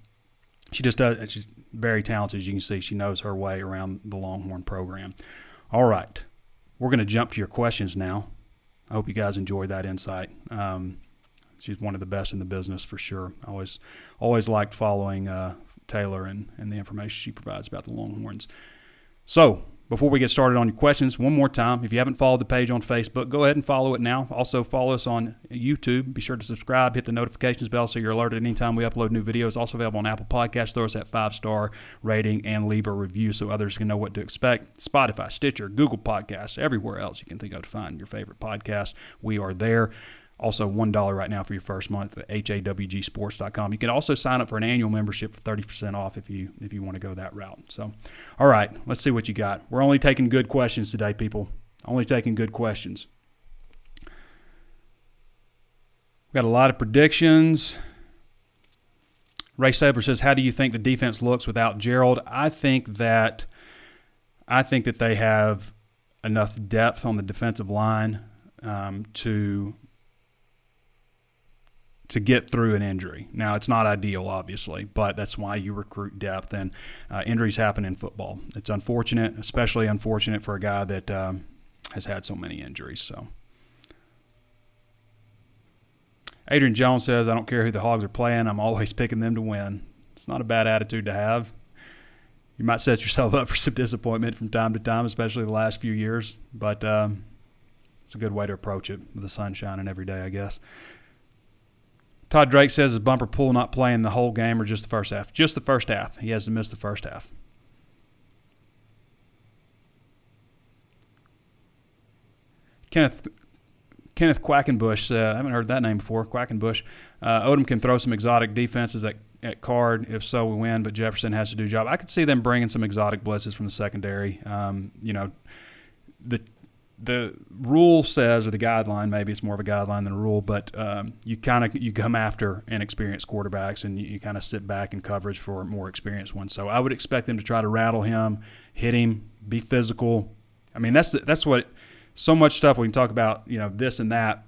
she just does. She's very talented, as you can see. She knows her way around the Longhorn program. All right. We're going to jump to your questions now. I hope you guys enjoyed that insight. she's one of the best in the business for sure. I always liked following Taylor and the information she provides about the Longhorns. So, before we get started on your questions, one more time, if you haven't followed the page on Facebook, go ahead and follow it now. Also, follow us on YouTube. Be sure to subscribe, hit the notifications bell so you're alerted anytime we upload new videos. Also available on Apple Podcasts. Throw us that 5-star rating and leave a review so others can know what to expect. Spotify, Stitcher, Google Podcasts, everywhere else you can think of to find your favorite podcast. We are there. Also, $1 right now for your first month at HawgSports.com. You can also sign up for an annual membership for 30% off if you want to go that route. So, all right, let's see what you got. We're only taking good questions today, people. Only taking good questions. We've got a lot of predictions. Ray Sabler says, how do you think the defense looks without Gerald? I think that they have enough depth on the defensive line to get through an injury. Now, it's not ideal, obviously, but that's why you recruit depth, and injuries happen in football. It's unfortunate, especially unfortunate for a guy that has had so many injuries. So, Adrian Jones says, I don't care who the Hogs are playing. I'm always picking them to win. It's not a bad attitude to have. You might set yourself up for some disappointment from time to time, especially the last few years, but it's a good way to approach it with the sun shining every day, I guess. Todd Drake says, is Bumper Pool not playing the whole game or just the first half? Just the first half. He has to miss the first half. Kenneth Quackenbush, I haven't heard that name before, Quackenbush. Odom can throw some exotic defenses at Card. If so, we win, but Jefferson has to do a job. I could see them bringing some exotic blitzes from the secondary. The rule says, or the guideline, maybe it's more of a guideline than a rule, but you come after inexperienced quarterbacks and you kind of sit back in coverage for more experienced ones. So I would expect them to try to rattle him, hit him, be physical. I mean, that's what so much stuff we can talk about, this and that.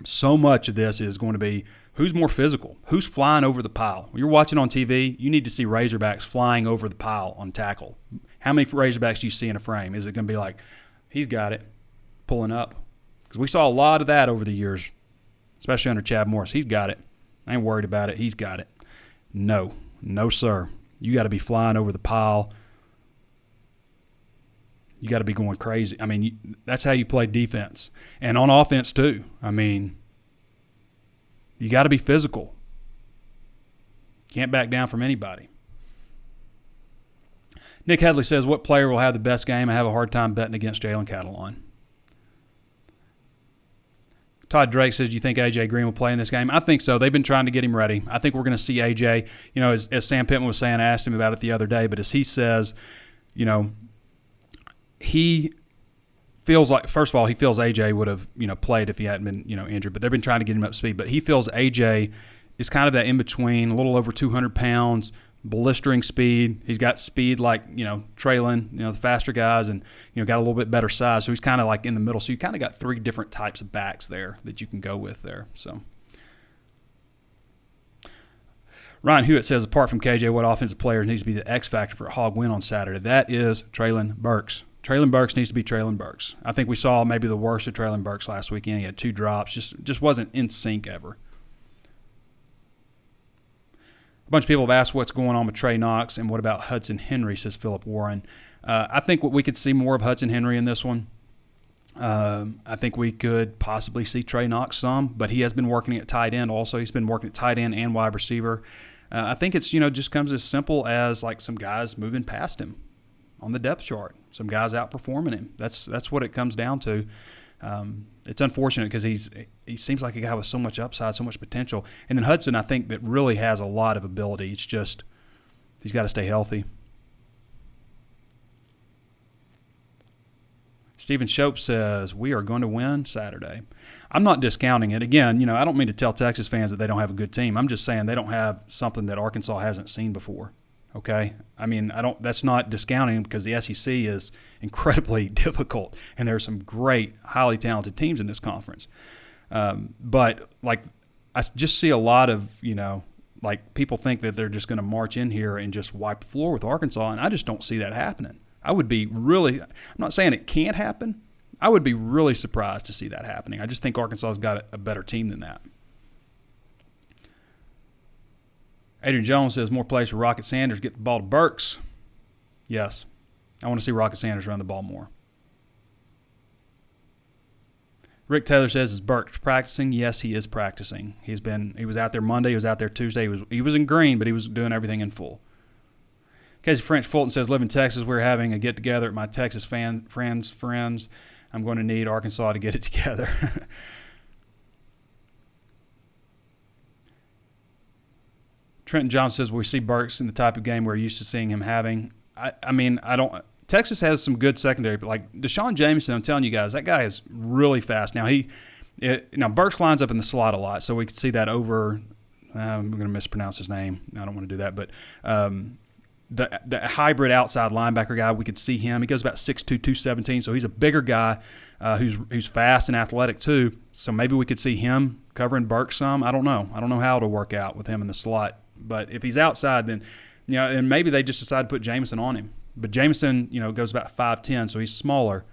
So much of this is going to be who's more physical, who's flying over the pile. When you're watching on TV, you need to see Razorbacks flying over the pile on tackle. How many Razorbacks do you see in a frame? Is it going to be like, he's got it, pulling up? Because we saw a lot of that over the years, especially under Chad Morris. He's got it. I ain't worried about it. He's got it. No, sir. You got to be flying over the pile. You got to be going crazy. I mean, that's how you play defense. And on offense, too. I mean, you got to be physical. Can't back down from anybody. Nick Headley says, what player will have the best game? I have a hard time betting against Jalen Catalon. Todd Drake says, do you think A.J. Green will play in this game? I think so. They've been trying to get him ready. I think we're going to see A.J., as Sam Pittman was saying, I asked him about it the other day, but as he says, he feels like, first of all, he feels A.J. would have, played if he hadn't been, injured, but they've been trying to get him up to speed. But he feels A.J. is kind of that in-between, a little over 200 pounds, blistering speed. He's got speed like, Traylon, the faster guys, and, got a little bit better size. So he's kind of like in the middle. So you kind of got three different types of backs there that you can go with there. So Ryan Hewitt says, apart from KJ, what offensive player needs to be the X factor for a Hog win on Saturday? That is Traylon Burks. Traylon Burks needs to be Traylon Burks. I think we saw maybe the worst of Traylon Burks last weekend. He had 2 drops, just wasn't in sync ever. A bunch of people have asked what's going on with Trey Knox and what about Hudson Henry, says Philip Warren. I think we could see more of Hudson Henry in this one. I think we could possibly see Trey Knox some, but he has been working at tight end also. He's been working at tight end and wide receiver. I think it's, just comes as simple as like some guys moving past him on the depth chart, some guys outperforming him. That's what it comes down to. It's unfortunate because he seems like a guy with so much upside, so much potential. And then Hudson, I think, that really has a lot of ability. It's just he's got to stay healthy. Stephen Shope says, we are going to win Saturday. I'm not discounting it. Again, I don't mean to tell Texas fans that they don't have a good team. I'm just saying they don't have something that Arkansas hasn't seen before. Okay? I mean, that's not discounting because the SEC is incredibly difficult, and there are some great, highly talented teams in this conference. But, I just see a lot of, people think that they're just going to march in here and just wipe the floor with Arkansas, and I just don't see that happening. I would be really – I'm not saying it can't happen. I would be really surprised to see that happening. I just think Arkansas has got a better team than that. Adrian Jones says more plays for Rocket Sanders. Get the ball to Burks. Yes. I want to see Rocket Sanders run the ball more. Rick Taylor says, is Burks practicing? Yes, he is practicing. He was out there Monday. He was out there Tuesday. He was in green, but he was doing everything in full. Casey French Fulton says, live in Texas. We're having a get-together at my Texas friends. I'm going to need Arkansas to get it together. Trenton Johnson says, we see Burks in the type of game we're used to seeing him having. Texas has some good secondary, but like Deshaun Jameson, I'm telling you guys, that guy is really fast. Now Burks lines up in the slot a lot, so we could see that over. I'm going to mispronounce his name. I don't want to do that, but the hybrid outside linebacker guy, we could see him. He goes about 6'2", 217, so he's a bigger guy who's fast and athletic too. So maybe we could see him covering Burks some. I don't know. I don't know how it'll work out with him in the slot, but if he's outside, then and maybe they just decide to put Jameson on him. But Jameson, goes about 5'10", so he's smaller,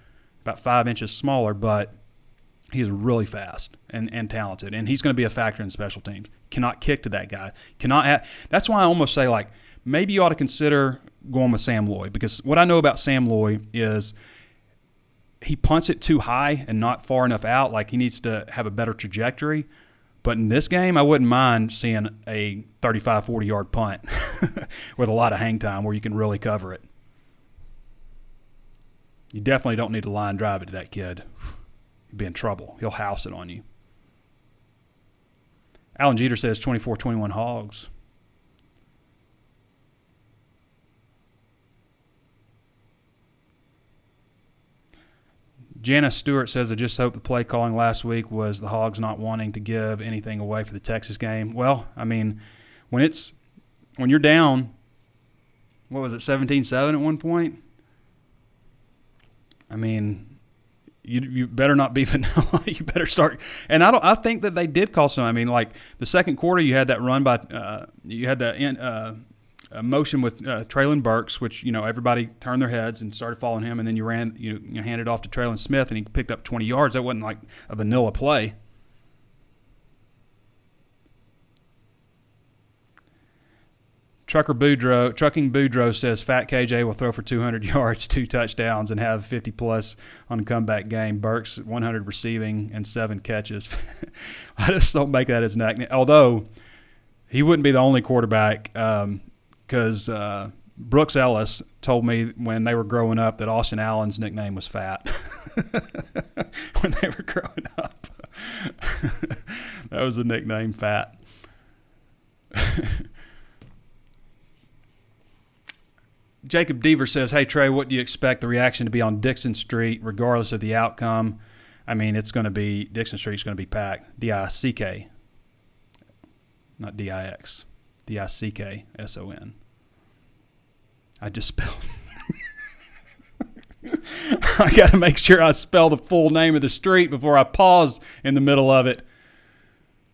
about 5 inches smaller, but he is really fast and talented, and he's going to be a factor in special teams. Cannot kick to that guy. That's why I almost say, like, maybe you ought to consider going with Sam Loy, because what I know about Sam Loy is he punts it too high and not far enough out. Like, he needs to have a better trajectory. But in this game, I wouldn't mind seeing a 35, 40-yard punt with a lot of hang time where you can really cover it. You definitely don't need to line drive it to that kid. You'd be in trouble. He'll house it on you. Alan Jeter says 24-21 Hogs. Janice Stewart says, I just hope the play calling last week was the Hogs not wanting to give anything away for the Texas game. Well, I mean, when you're down, what was it, 17-7 at one point? I mean, you better not be vanilla. You better start. And I think that they did call some. I mean, like the second quarter, you had that run by you had that motion with Traylon Burks, which everybody turned their heads and started following him, and then you handed off to Traylon Smith, and he picked up 20 yards. That wasn't like a vanilla play. Trucking Boudreaux says Fat KJ will throw for 200 yards, 2 touchdowns, and have 50-plus on a comeback game. Burks, 100 receiving and 7 catches. I just don't make that his nickname. Although he wouldn't be the only quarterback because Brooks Ellis told me when they were growing up that Austin Allen's nickname was Fat when they were growing up. That was the nickname, Fat. Jacob Deaver says, hey, Trey, what do you expect the reaction to be on Dixon Street regardless of the outcome? I mean, Dixon Street's going to be packed. D-I-C-K, not D-I-X. D-I-C-K-S-O-N. I just spelled. I got to make sure I spell the full name of the street before I pause in the middle of it.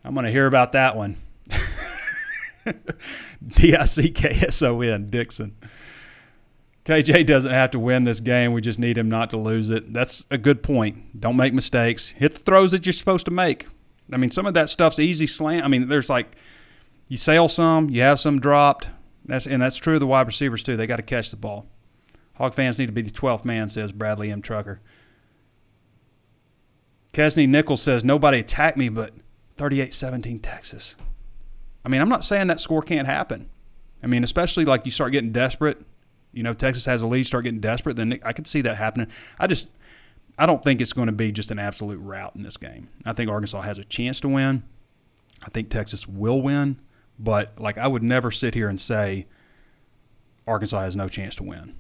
I'm going to hear about that one. D-I-C-K-S-O-N, Dixon. KJ doesn't have to win this game. We just need him not to lose it. That's a good point. Don't make mistakes. Hit the throws that you're supposed to make. I mean, some of that stuff's easy slant. I mean, there's like you sail some, you have some dropped. That's true of the wide receivers too. They got to catch the ball. Hog fans need to be the 12th man, says Bradley M. Trucker. Kesney Nichols says, nobody attacked me, but 38-17 Texas. I mean, I'm not saying that score can't happen. I mean, especially like you start getting desperate. Texas has a lead, start getting desperate, then I could see that happening. I don't think it's going to be just an absolute rout in this game. I think Arkansas has a chance to win. I think Texas will win. But, like, I would never sit here and say Arkansas has no chance to win.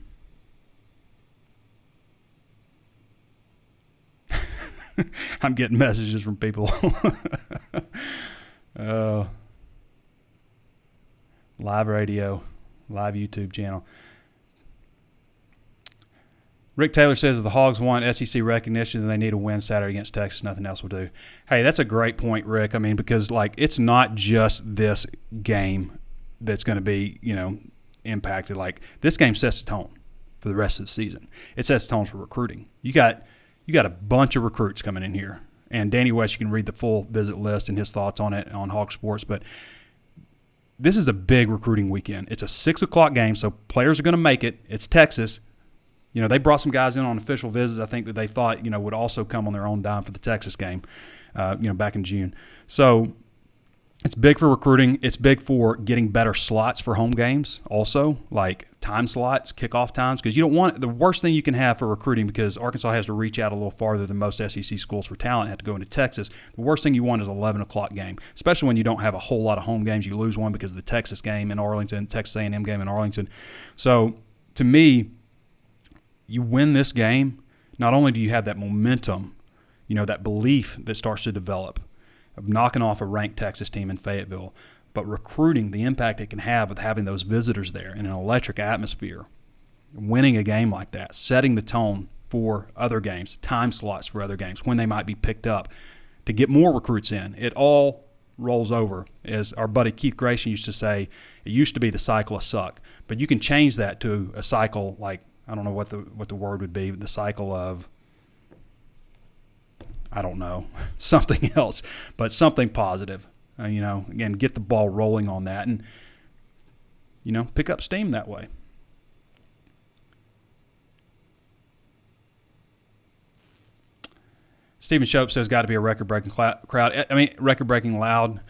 I'm getting messages from people. Live radio, live YouTube channel. Rick Taylor says if the Hogs want SEC recognition, then they need a win Saturday against Texas. Nothing else will do. Hey, that's a great point, Rick. I mean, because, like, it's not just this game that's going to be, impacted. Like, this game sets the tone for the rest of the season. It sets the tone for recruiting. You got a bunch of recruits coming in here. And Danny West, you can read the full visit list and his thoughts on it on HawgSports. But this is a big recruiting weekend. It's a 6 o'clock game, so players are going to make it. It's Texas. They brought some guys in on official visits, I think, that they thought, would also come on their own dime for the Texas game, back in June. So it's big for recruiting. It's big for getting better slots for home games also, like time slots, kickoff times, because you don't want – the worst thing you can have for recruiting, because Arkansas has to reach out a little farther than most SEC schools for talent, have to go into Texas. The worst thing you want is an 11 o'clock game, especially when you don't have a whole lot of home games. You lose one because of the Texas game in Arlington, Texas A&M game in Arlington. So to me, you win this game, not only do you have that momentum, that belief that starts to develop of knocking off a ranked Texas team in Fayetteville, but recruiting, the impact it can have with having those visitors there in an electric atmosphere, winning a game like that, setting the tone for other games, time slots for other games, when they might be picked up, to get more recruits in. It all rolls over. As our buddy Keith Grayson used to say, it used to be the cycle of suck, but you can change that to a cycle like, I don't know what the word would be, the cycle of, I don't know, something else, but something positive. Again, get the ball rolling on that and, pick up steam that way. Stephen Shope says got to be a record-breaking crowd. Record-breaking loud.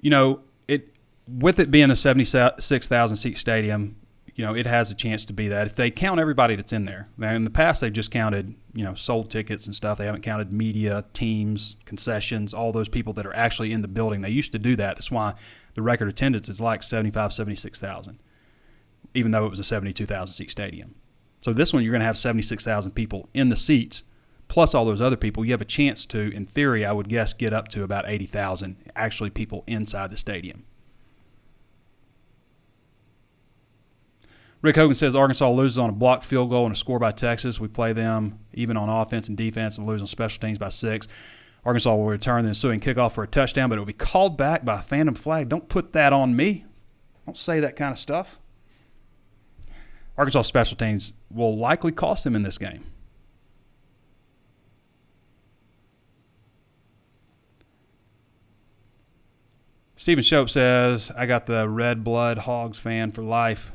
With it being a 76,000-seat stadium, it has a chance to be that. If they count everybody that's in there. Now, in the past, they've just counted, sold tickets and stuff. They haven't counted media, teams, concessions, all those people that are actually in the building. They used to do that. That's why the record attendance is like 76,000, even though it was a 72,000-seat stadium. So this one, you're going to have 76,000 people in the seats, plus all those other people. You have a chance to, in theory, I would guess, get up to about 80,000 actually people inside the stadium. Rick Hogan says Arkansas loses on a blocked field goal and a score by Texas. We play them even on offense and defense and lose on special teams by 6. Arkansas will return the ensuing kickoff for a touchdown, but it will be called back by a phantom flag. Don't put that on me. Don't say that kind of stuff. Arkansas special teams will likely cost them in this game. Stephen Shope says, I got the red blood Hogs fan for life.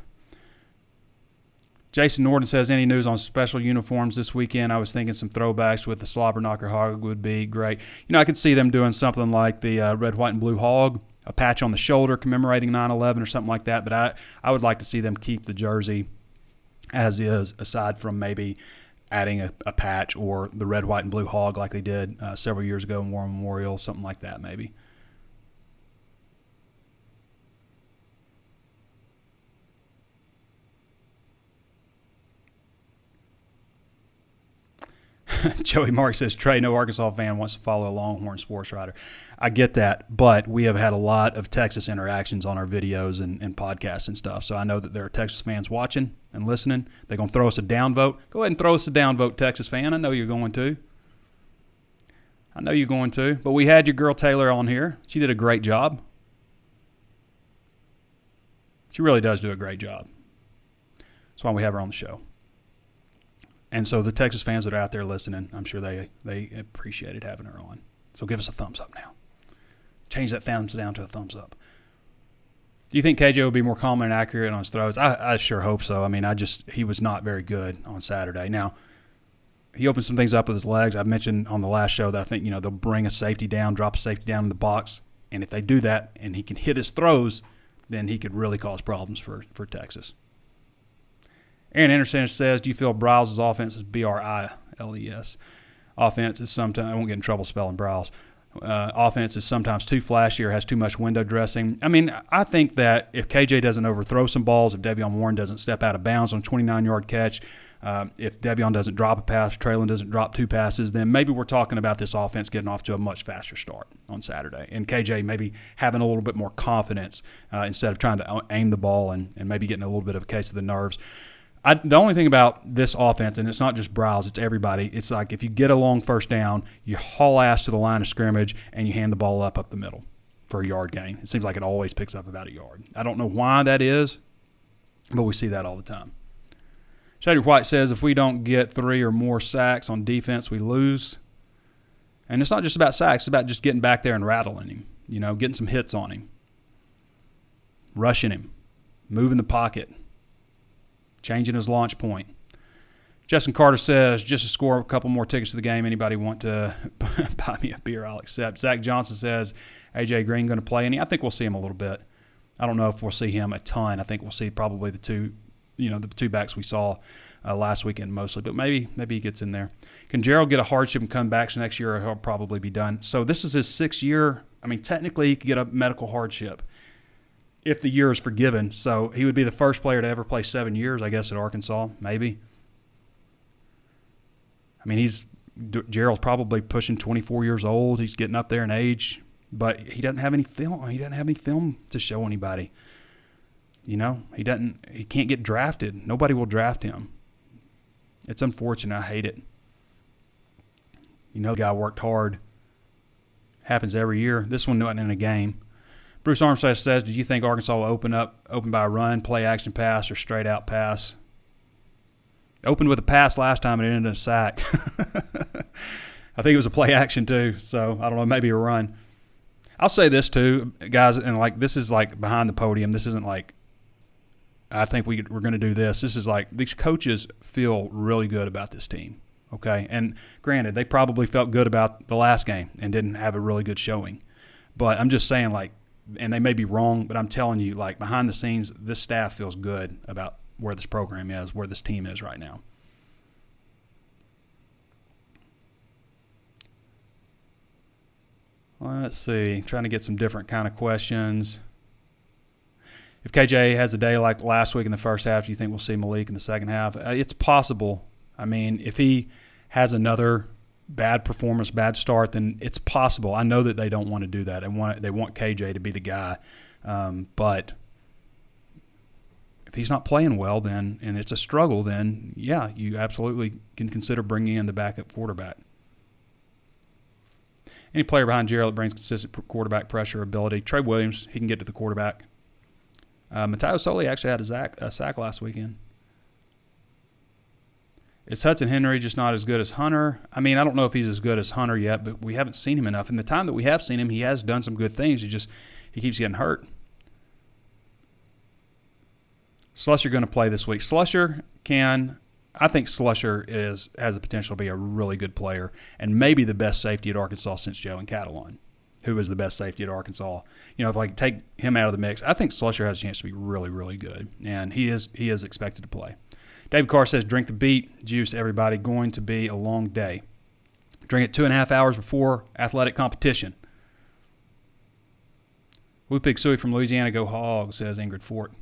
Jason Norton says, any news on special uniforms this weekend? I was thinking some throwbacks with the slobber knocker hog would be great. I could see them doing something like the red, white, and blue hog, a patch on the shoulder commemorating 9/11 or something like that. But I would like to see them keep the jersey as is, aside from maybe adding a patch or the red, white, and blue hog like they did several years ago in War Memorial, something like that maybe. Joey Mark says, Trey, no Arkansas fan wants to follow a Longhorn sports writer. I get that, but we have had a lot of Texas interactions on our videos and podcasts and stuff, so I know that there are Texas fans watching and listening. They're going to throw us a downvote. Go ahead and throw us a downvote, Texas fan. I know you're going to. But we had your girl Taylor on here. She did a great job. She really does do a great job. That's why we have her on the show. And so the Texas fans that are out there listening, I'm sure they appreciated having her on. So give us a thumbs up now. Change that thumbs down to a thumbs up. Do you think KJ will be more calm and accurate on his throws? I sure hope so. He was not very good on Saturday. Now, he opened some things up with his legs. I mentioned on the last show that I think, they'll bring a safety down, drop a safety down in the box. And if they do that and he can hit his throws, then he could really cause problems for Texas. Aaron Anderson says, do you feel Briles' offense is B-R-I-L-E-S? Offense is sometimes, I won't get in trouble spelling Briles. Offense is sometimes too flashy or has too much window dressing. I think that if KJ doesn't overthrow some balls, if Devion Warren doesn't step out of bounds on a 29-yard catch, if Devion doesn't drop a pass, Traylon doesn't drop 2 passes, then maybe we're talking about this offense getting off to a much faster start on Saturday. And KJ maybe having a little bit more confidence instead of trying to aim the ball and maybe getting a little bit of a case of the nerves. The only thing about this offense, and it's not just Briles, it's everybody, it's like if you get a long first down, you haul ass to the line of scrimmage, and you hand the ball up the middle for a yard gain. It seems like it always picks up about a yard. I don't know why that is, but we see that all the time. Shady White says, if we don't get 3 or more sacks on defense, we lose. And it's not just about sacks, it's about just getting back there and rattling him, getting some hits on him. rushing him, moving the pocket, changing his launch point. Justin Carter says, just to score a couple more tickets to the game, anybody want to buy me a beer, I'll accept. Zach Johnson says, A.J. Green going to play any? I think we'll see him a little bit. I don't know if we'll see him a ton. I think we'll see probably the two backs we saw last weekend mostly, but maybe he gets in there. Can Gerald get a hardship and come back next year, or he'll probably be done? So this is his 6th year. I mean, technically he could get a medical hardship if the year is forgiven. So he would be the first player to ever play 7 years, I guess, at Arkansas, maybe. I mean, Gerald's probably pushing 24 years old. He's getting up there in age, but he doesn't have any film. He doesn't have any film to show anybody. He can't get drafted. Nobody will draft him. It's unfortunate. I hate it. The guy worked hard. Happens every year. This one wasn't in a game. Bruce Armstead says, do you think Arkansas will open by a run, play action pass, or straight out pass? Opened with a pass last time and it ended in a sack. I think it was a play action too, so I don't know, maybe a run. I'll say this too, guys, and this is behind the podium. This isn't I think we're going to do this. This is these coaches feel really good about this team, okay? And granted, they probably felt good about the last game and didn't have a really good showing. But I'm just saying, and they may be wrong, but I'm telling you, behind the scenes, this staff feels good about where this program is, where this team is right now. Let's see. Trying to get some different kind of questions. If KJ has a day like last week in the first half, do you think we'll see Malik in the second half? It's possible. I mean, if he has another bad performance, bad start, then it's possible. I know that they don't want to do that. They want KJ to be the guy. But if he's not playing well, and it's a struggle, then, yeah, you absolutely can consider bringing in the backup quarterback. Any player behind Gerald that brings consistent quarterback pressure ability. Trey Williams, he can get to the quarterback. Matteo Soli actually had a sack last weekend. Is Hudson Henry just not as good as Hunter? I mean, I don't know if he's as good as Hunter yet, but we haven't seen him enough. In the time that we have seen him, he has done some good things. He keeps getting hurt. Slusher going to play this week. I think Slusher has the potential to be a really good player and maybe the best safety at Arkansas since Jalen Catalon, who is the best safety at Arkansas. If I take him out of the mix, I think Slusher has a chance to be really, really good, and he is expected to play. David Carr says, drink the beet juice, everybody. Going to be a long day. Drink it 2.5 hours before athletic competition. Woo Pig Suey from Louisiana, go Hogs, says Ingrid Fort.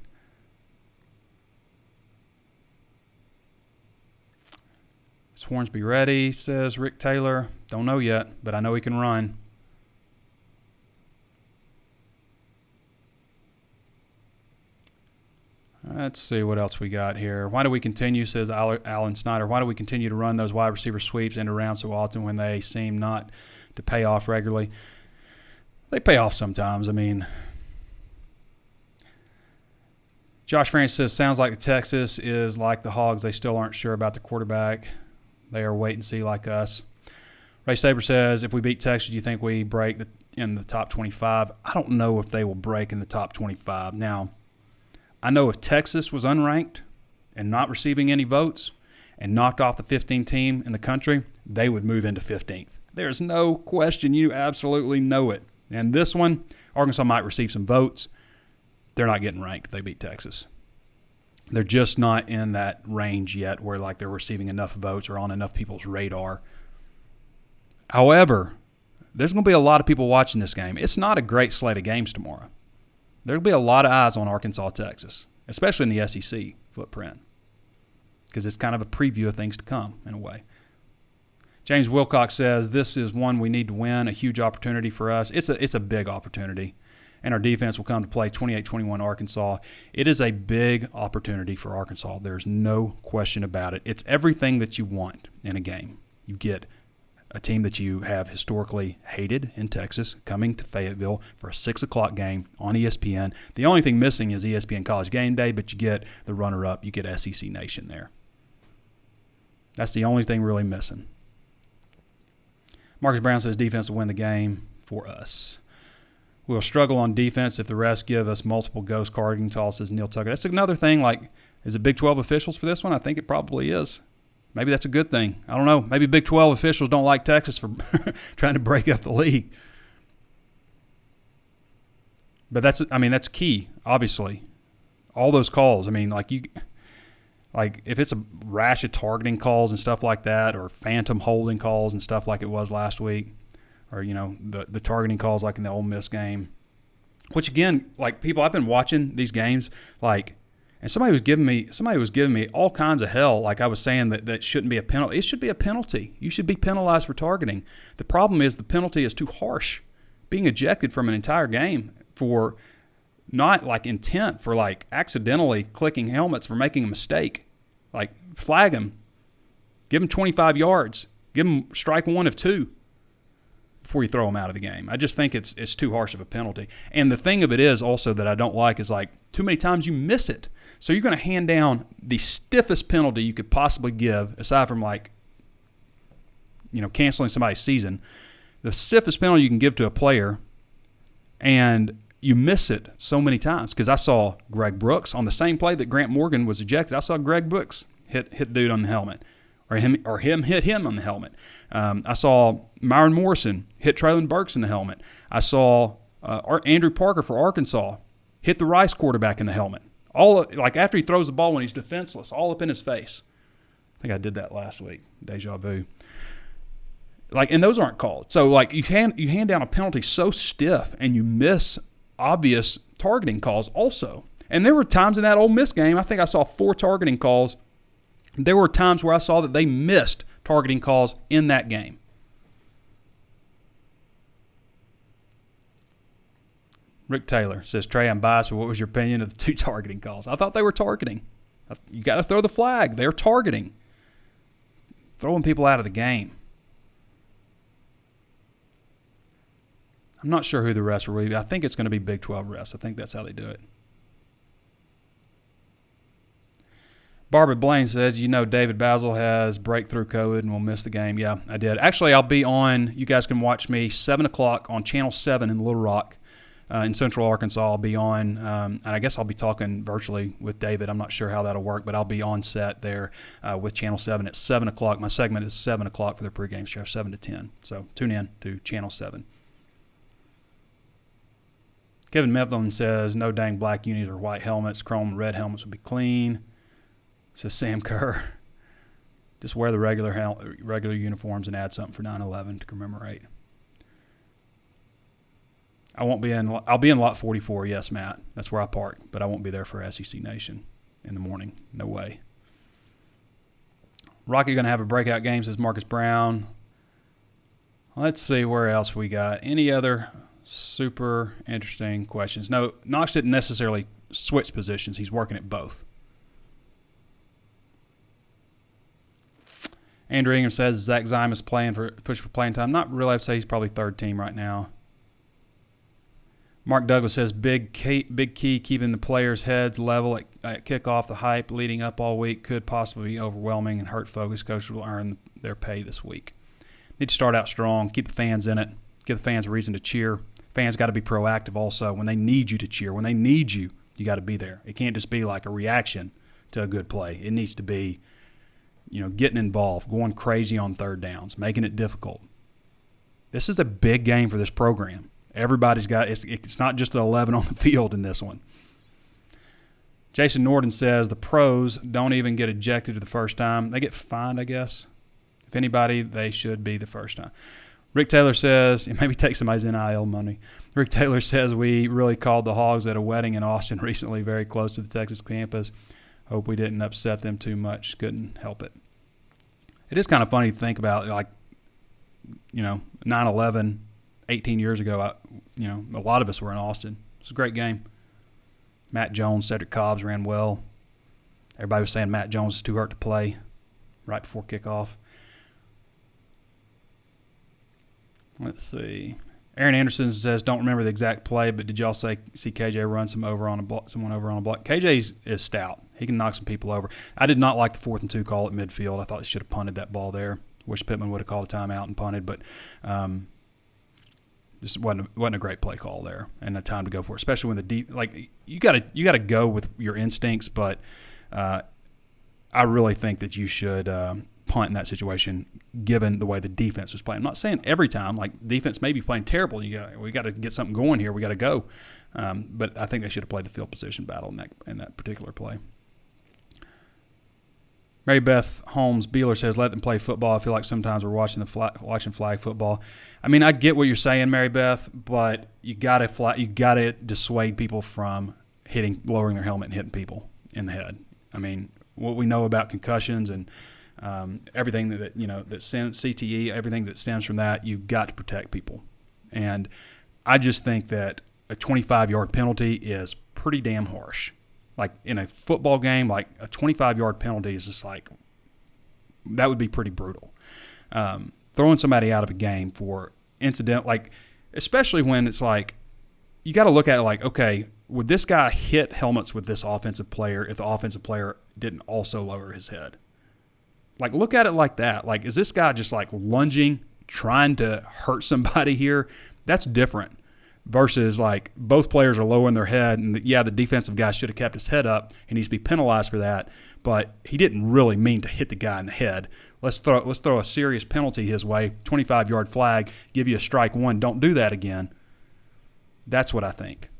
Is Hornsby ready, says Rick Taylor. Don't know yet, but I know he can run. Let's see what else we got here. Why do we continue, says Alan Snyder, why do we continue to run those wide receiver sweeps and around so often when they seem not to pay off regularly? They pay off sometimes. I mean, Josh Francis says, sounds like Texas is like the Hogs. They still aren't sure about the quarterback. They are wait and see like us. Ray Saber says, if we beat Texas, do you think we break in the top 25? I don't know if they will break in the top 25. Now, I know if Texas was unranked and not receiving any votes and knocked off the 15th team in the country, they would move into 15th. There's no question. You absolutely know it. And this one, Arkansas might receive some votes. They're not getting ranked if they beat Texas. They're just not in that range yet where they're receiving enough votes or on enough people's radar. However, there's going to be a lot of people watching this game. It's not a great slate of games tomorrow. There'll be a lot of eyes on Arkansas, Texas, especially in the SEC footprint, because it's kind of a preview of things to come in a way. James Wilcox says, this is one we need to win, a huge opportunity for us. It's a big opportunity, and our defense will come to play 28-21 Arkansas. It is a big opportunity for Arkansas. There's no question about it. It's everything that you want in a game. You get a team that you have historically hated in Texas coming to Fayetteville for a 6 o'clock game on ESPN. The only thing missing is ESPN College Game Day, but you get the runner-up. You get SEC Nation there. That's the only thing really missing. Marcus Brown says defense will win the game for us. We'll struggle on defense if the refs give us multiple ghost carding tosses, Neil Tucker. That's another thing, like, is it Big 12 officials for this one? I think it probably is. Maybe that's a good thing. I don't know. Maybe Big 12 officials don't like Texas for trying to break up the league. But that's key, obviously. All those calls. I mean, like if it's a rash of targeting calls and stuff like that, or phantom holding calls and stuff like it was last week, or, the targeting calls like in the Ole Miss game, which again, like, people, I've been watching these games, like, and somebody was giving me all kinds of hell. Like, I was saying that shouldn't be a penalty. It should be a penalty. You should be penalized for targeting. The problem is the penalty is too harsh. Being ejected from an entire game for not like intent, for like accidentally clicking helmets, for making a mistake. Like, flag him. Give him 25 yards. Give him strike one of two before you throw him out of the game. I just think it's too harsh of a penalty. And the thing of it is also that I don't like is, like, too many times you miss it. So you're going to hand down the stiffest penalty you could possibly give, aside from, like, canceling somebody's season. The stiffest penalty you can give to a player, and you miss it so many times. Because I saw Greg Brooks on the same play that Grant Morgan was ejected. I saw Greg Brooks hit dude on the helmet. Or him hit him on the helmet. I saw Myron Morrison hit Traylon Burks in the helmet. I saw Andrew Parker for Arkansas hit the Rice quarterback in the helmet. All, like, after he throws the ball when he's defenseless, all up in his face. I think I did that last week. Deja vu. Like, and those aren't called. So, like, you hand down a penalty so stiff, and you miss obvious targeting calls also. And there were times in that Ole Miss game, I think I saw 4 targeting calls. There were times where I saw that they missed targeting calls in that game. Rick Taylor says, Trey, I'm biased, but what was your opinion of the 2 targeting calls? I thought they were targeting. You got to throw the flag. They're targeting. Throwing people out of the game. I'm not sure who the refs will be. I think it's going to be Big 12 refs. I think that's how they do it. Barbara Blaine says, David Basil has breakthrough COVID and will miss the game. Yeah, I did. Actually, I'll be on. You guys can watch me 7 o'clock on Channel 7 in Little Rock in Central Arkansas. I'll be on, and I guess I'll be talking virtually with David. I'm not sure how that'll work, but I'll be on set there with Channel 7 at 7 o'clock. My segment is 7 o'clock for the pregame show, 7 to 10. So tune in to Channel 7. Kevin Mifflin says, no dang black unis or white helmets. Chrome and red helmets would be clean. Says Sam Kerr. Just wear the regular uniforms and add something for 9/11 to commemorate. I'll be in lot 44, yes, Matt. That's where I park, but I won't be there for SEC Nation in the morning. No way. Rocky going to have a breakout game, says Marcus Brown. Let's see where else we got. Any other super interesting questions? No, Knox didn't necessarily switch positions. He's working at both. Andrew Ingram says Zach Zyme is push for playing time. Not really. I'd say he's probably third team right now. Mark Douglas says big key keeping the players' heads level at kickoff. The hype leading up all week could possibly be overwhelming and hurt focus. Coaches will earn their pay this week. Need to start out strong. Keep the fans in it. Give the fans a reason to cheer. Fans got to be proactive also. When they need you to cheer, when they need you, you got to be there. It can't just be like a reaction to a good play. It needs to be, getting involved, going crazy on third downs, making it difficult. This is a big game for this program. Everybody's got it's not just the 11 on the field in this one. Jason Norton says the pros don't even get ejected the first time. They get fined, I guess. If anybody, they should be the first time. Rick Taylor says, maybe take somebody's NIL money. Rick Taylor says we really called the Hogs at a wedding in Austin recently, very close to the Texas campus. Hope we didn't upset them too much. Couldn't help it. It is kind of funny to think about, 9/11, 18 years ago, a lot of us were in Austin. It was a great game. Matt Jones, Cedric Cobbs ran well. Everybody was saying Matt Jones is too hurt to play right before kickoff. Let's see. Aaron Anderson says, don't remember the exact play, but did y'all see KJ run someone over on a block? KJ is stout. He can knock some people over. I did not like the 4th and 2 call at midfield. I thought he should have punted that ball there. Wish Pittman would have called a timeout and punted, but Just wasn't a great play call there, and a time to go for it, especially when you gotta go with your instincts. But I really think that you should punt in that situation, given the way the defense was playing. I'm not saying every time, like defense may be playing terrible. We got to get something going here. We got to go, but I think they should have played the field position battle in that particular play. Mary Beth Holmes Beeler says, "Let them play football. I feel like sometimes we're watching flag football." I mean, I get what you're saying, Mary Beth, but you gotta dissuade people from lowering their helmet and hitting people in the head. I mean, what we know about concussions and everything that stems CTE, everything that stems from that, you've got to protect people. And I just think that a 25-yard penalty is pretty damn harsh. Like in a football game, like a 25-yard penalty is just like, that would be pretty brutal. Throwing somebody out of a game for incident, like especially when it's like, you got to look at it like, okay, would this guy hit helmets with this offensive player if the offensive player didn't also lower his head? Like, look at it like that. Like, is this guy just like lunging, trying to hurt somebody here? That's different. Versus like both players are lowering their head, and the defensive guy should have kept his head up. He needs to be penalized for that, but he didn't really mean to hit the guy in the head. Let's throw a serious penalty his way, 25-yard flag, give you a strike one. Don't do that again. That's what I think.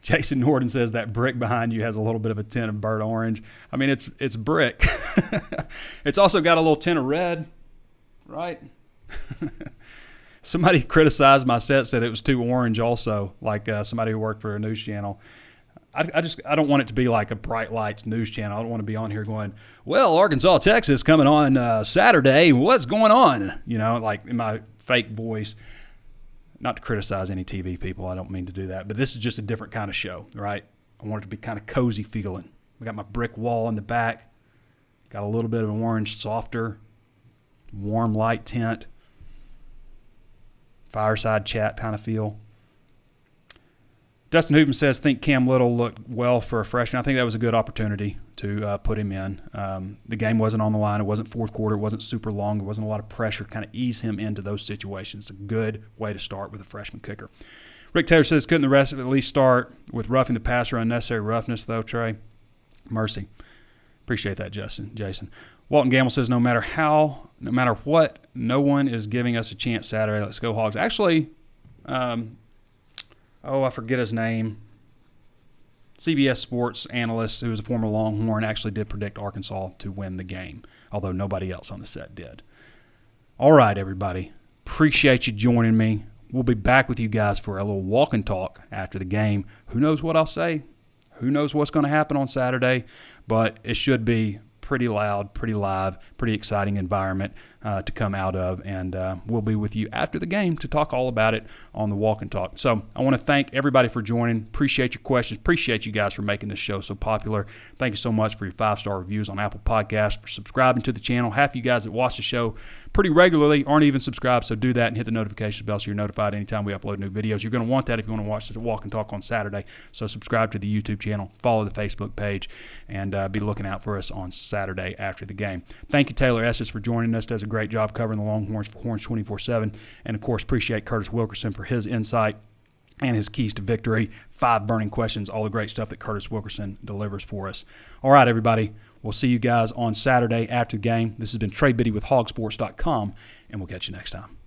Jason Norton says that brick behind you has a little bit of a tint of burnt orange. I mean, it's brick. It's also got a little tint of red. Right? Somebody criticized my set, said it was too orange also, like somebody who worked for a news channel. I don't want it to be like a bright lights news channel. I don't want to be on here going, well, Arkansas, Texas coming on Saturday. What's going on? Like in my fake voice. Not to criticize any TV people. I don't mean to do that. But this is just a different kind of show, right? I want it to be kind of cozy feeling. We got my brick wall in the back. Got a little bit of an orange, softer, warm light tint, fireside chat kind of feel. Dustin Hoopen says, think Cam Little looked well for a freshman. I think that was a good opportunity to put him in. The game wasn't on the line. It wasn't fourth quarter. It wasn't super long. There wasn't a lot of pressure. Kind of ease him into those situations. A good way to start with a freshman kicker. Rick Taylor says, couldn't the rest at least start with roughing the passer, unnecessary roughness, though, Trey? Mercy. Appreciate that, Jason. Walton Gamble says, no matter what, no one is giving us a chance Saturday. Let's go Hogs. Actually, I forget his name. CBS Sports analyst, who was a former Longhorn, actually did predict Arkansas to win the game, although nobody else on the set did. All right, everybody. Appreciate you joining me. We'll be back with you guys for a little walk and talk after the game. Who knows what I'll say? Who knows what's going to happen on Saturday? But it should be pretty loud, pretty live, pretty exciting environment to come out of. And we'll be with you after the game to talk all about it on the Walk and Talk. So I want to thank everybody for joining. Appreciate your questions. Appreciate you guys for making this show so popular. Thank you so much for your 5-star reviews on Apple Podcasts, for subscribing to the channel. Half of you guys that watch the show pretty regularly aren't even subscribed, so do that and hit the notification bell so you're notified anytime we upload new videos. You're going to want that if you want to watch the Walk and Talk on Saturday. So subscribe to the YouTube channel, follow the Facebook page, and be looking out for us on Saturday after the game. Thank you, Taylor Estes, for joining us. Does a great job covering the Longhorns for Horns247. And, of course, appreciate Curtis Wilkerson for his insight and his keys to victory. 5 burning questions, all the great stuff that Curtis Wilkerson delivers for us. All right, everybody. We'll see you guys on Saturday after the game. This has been Trey Biddy with HawgSports.com, and we'll catch you next time.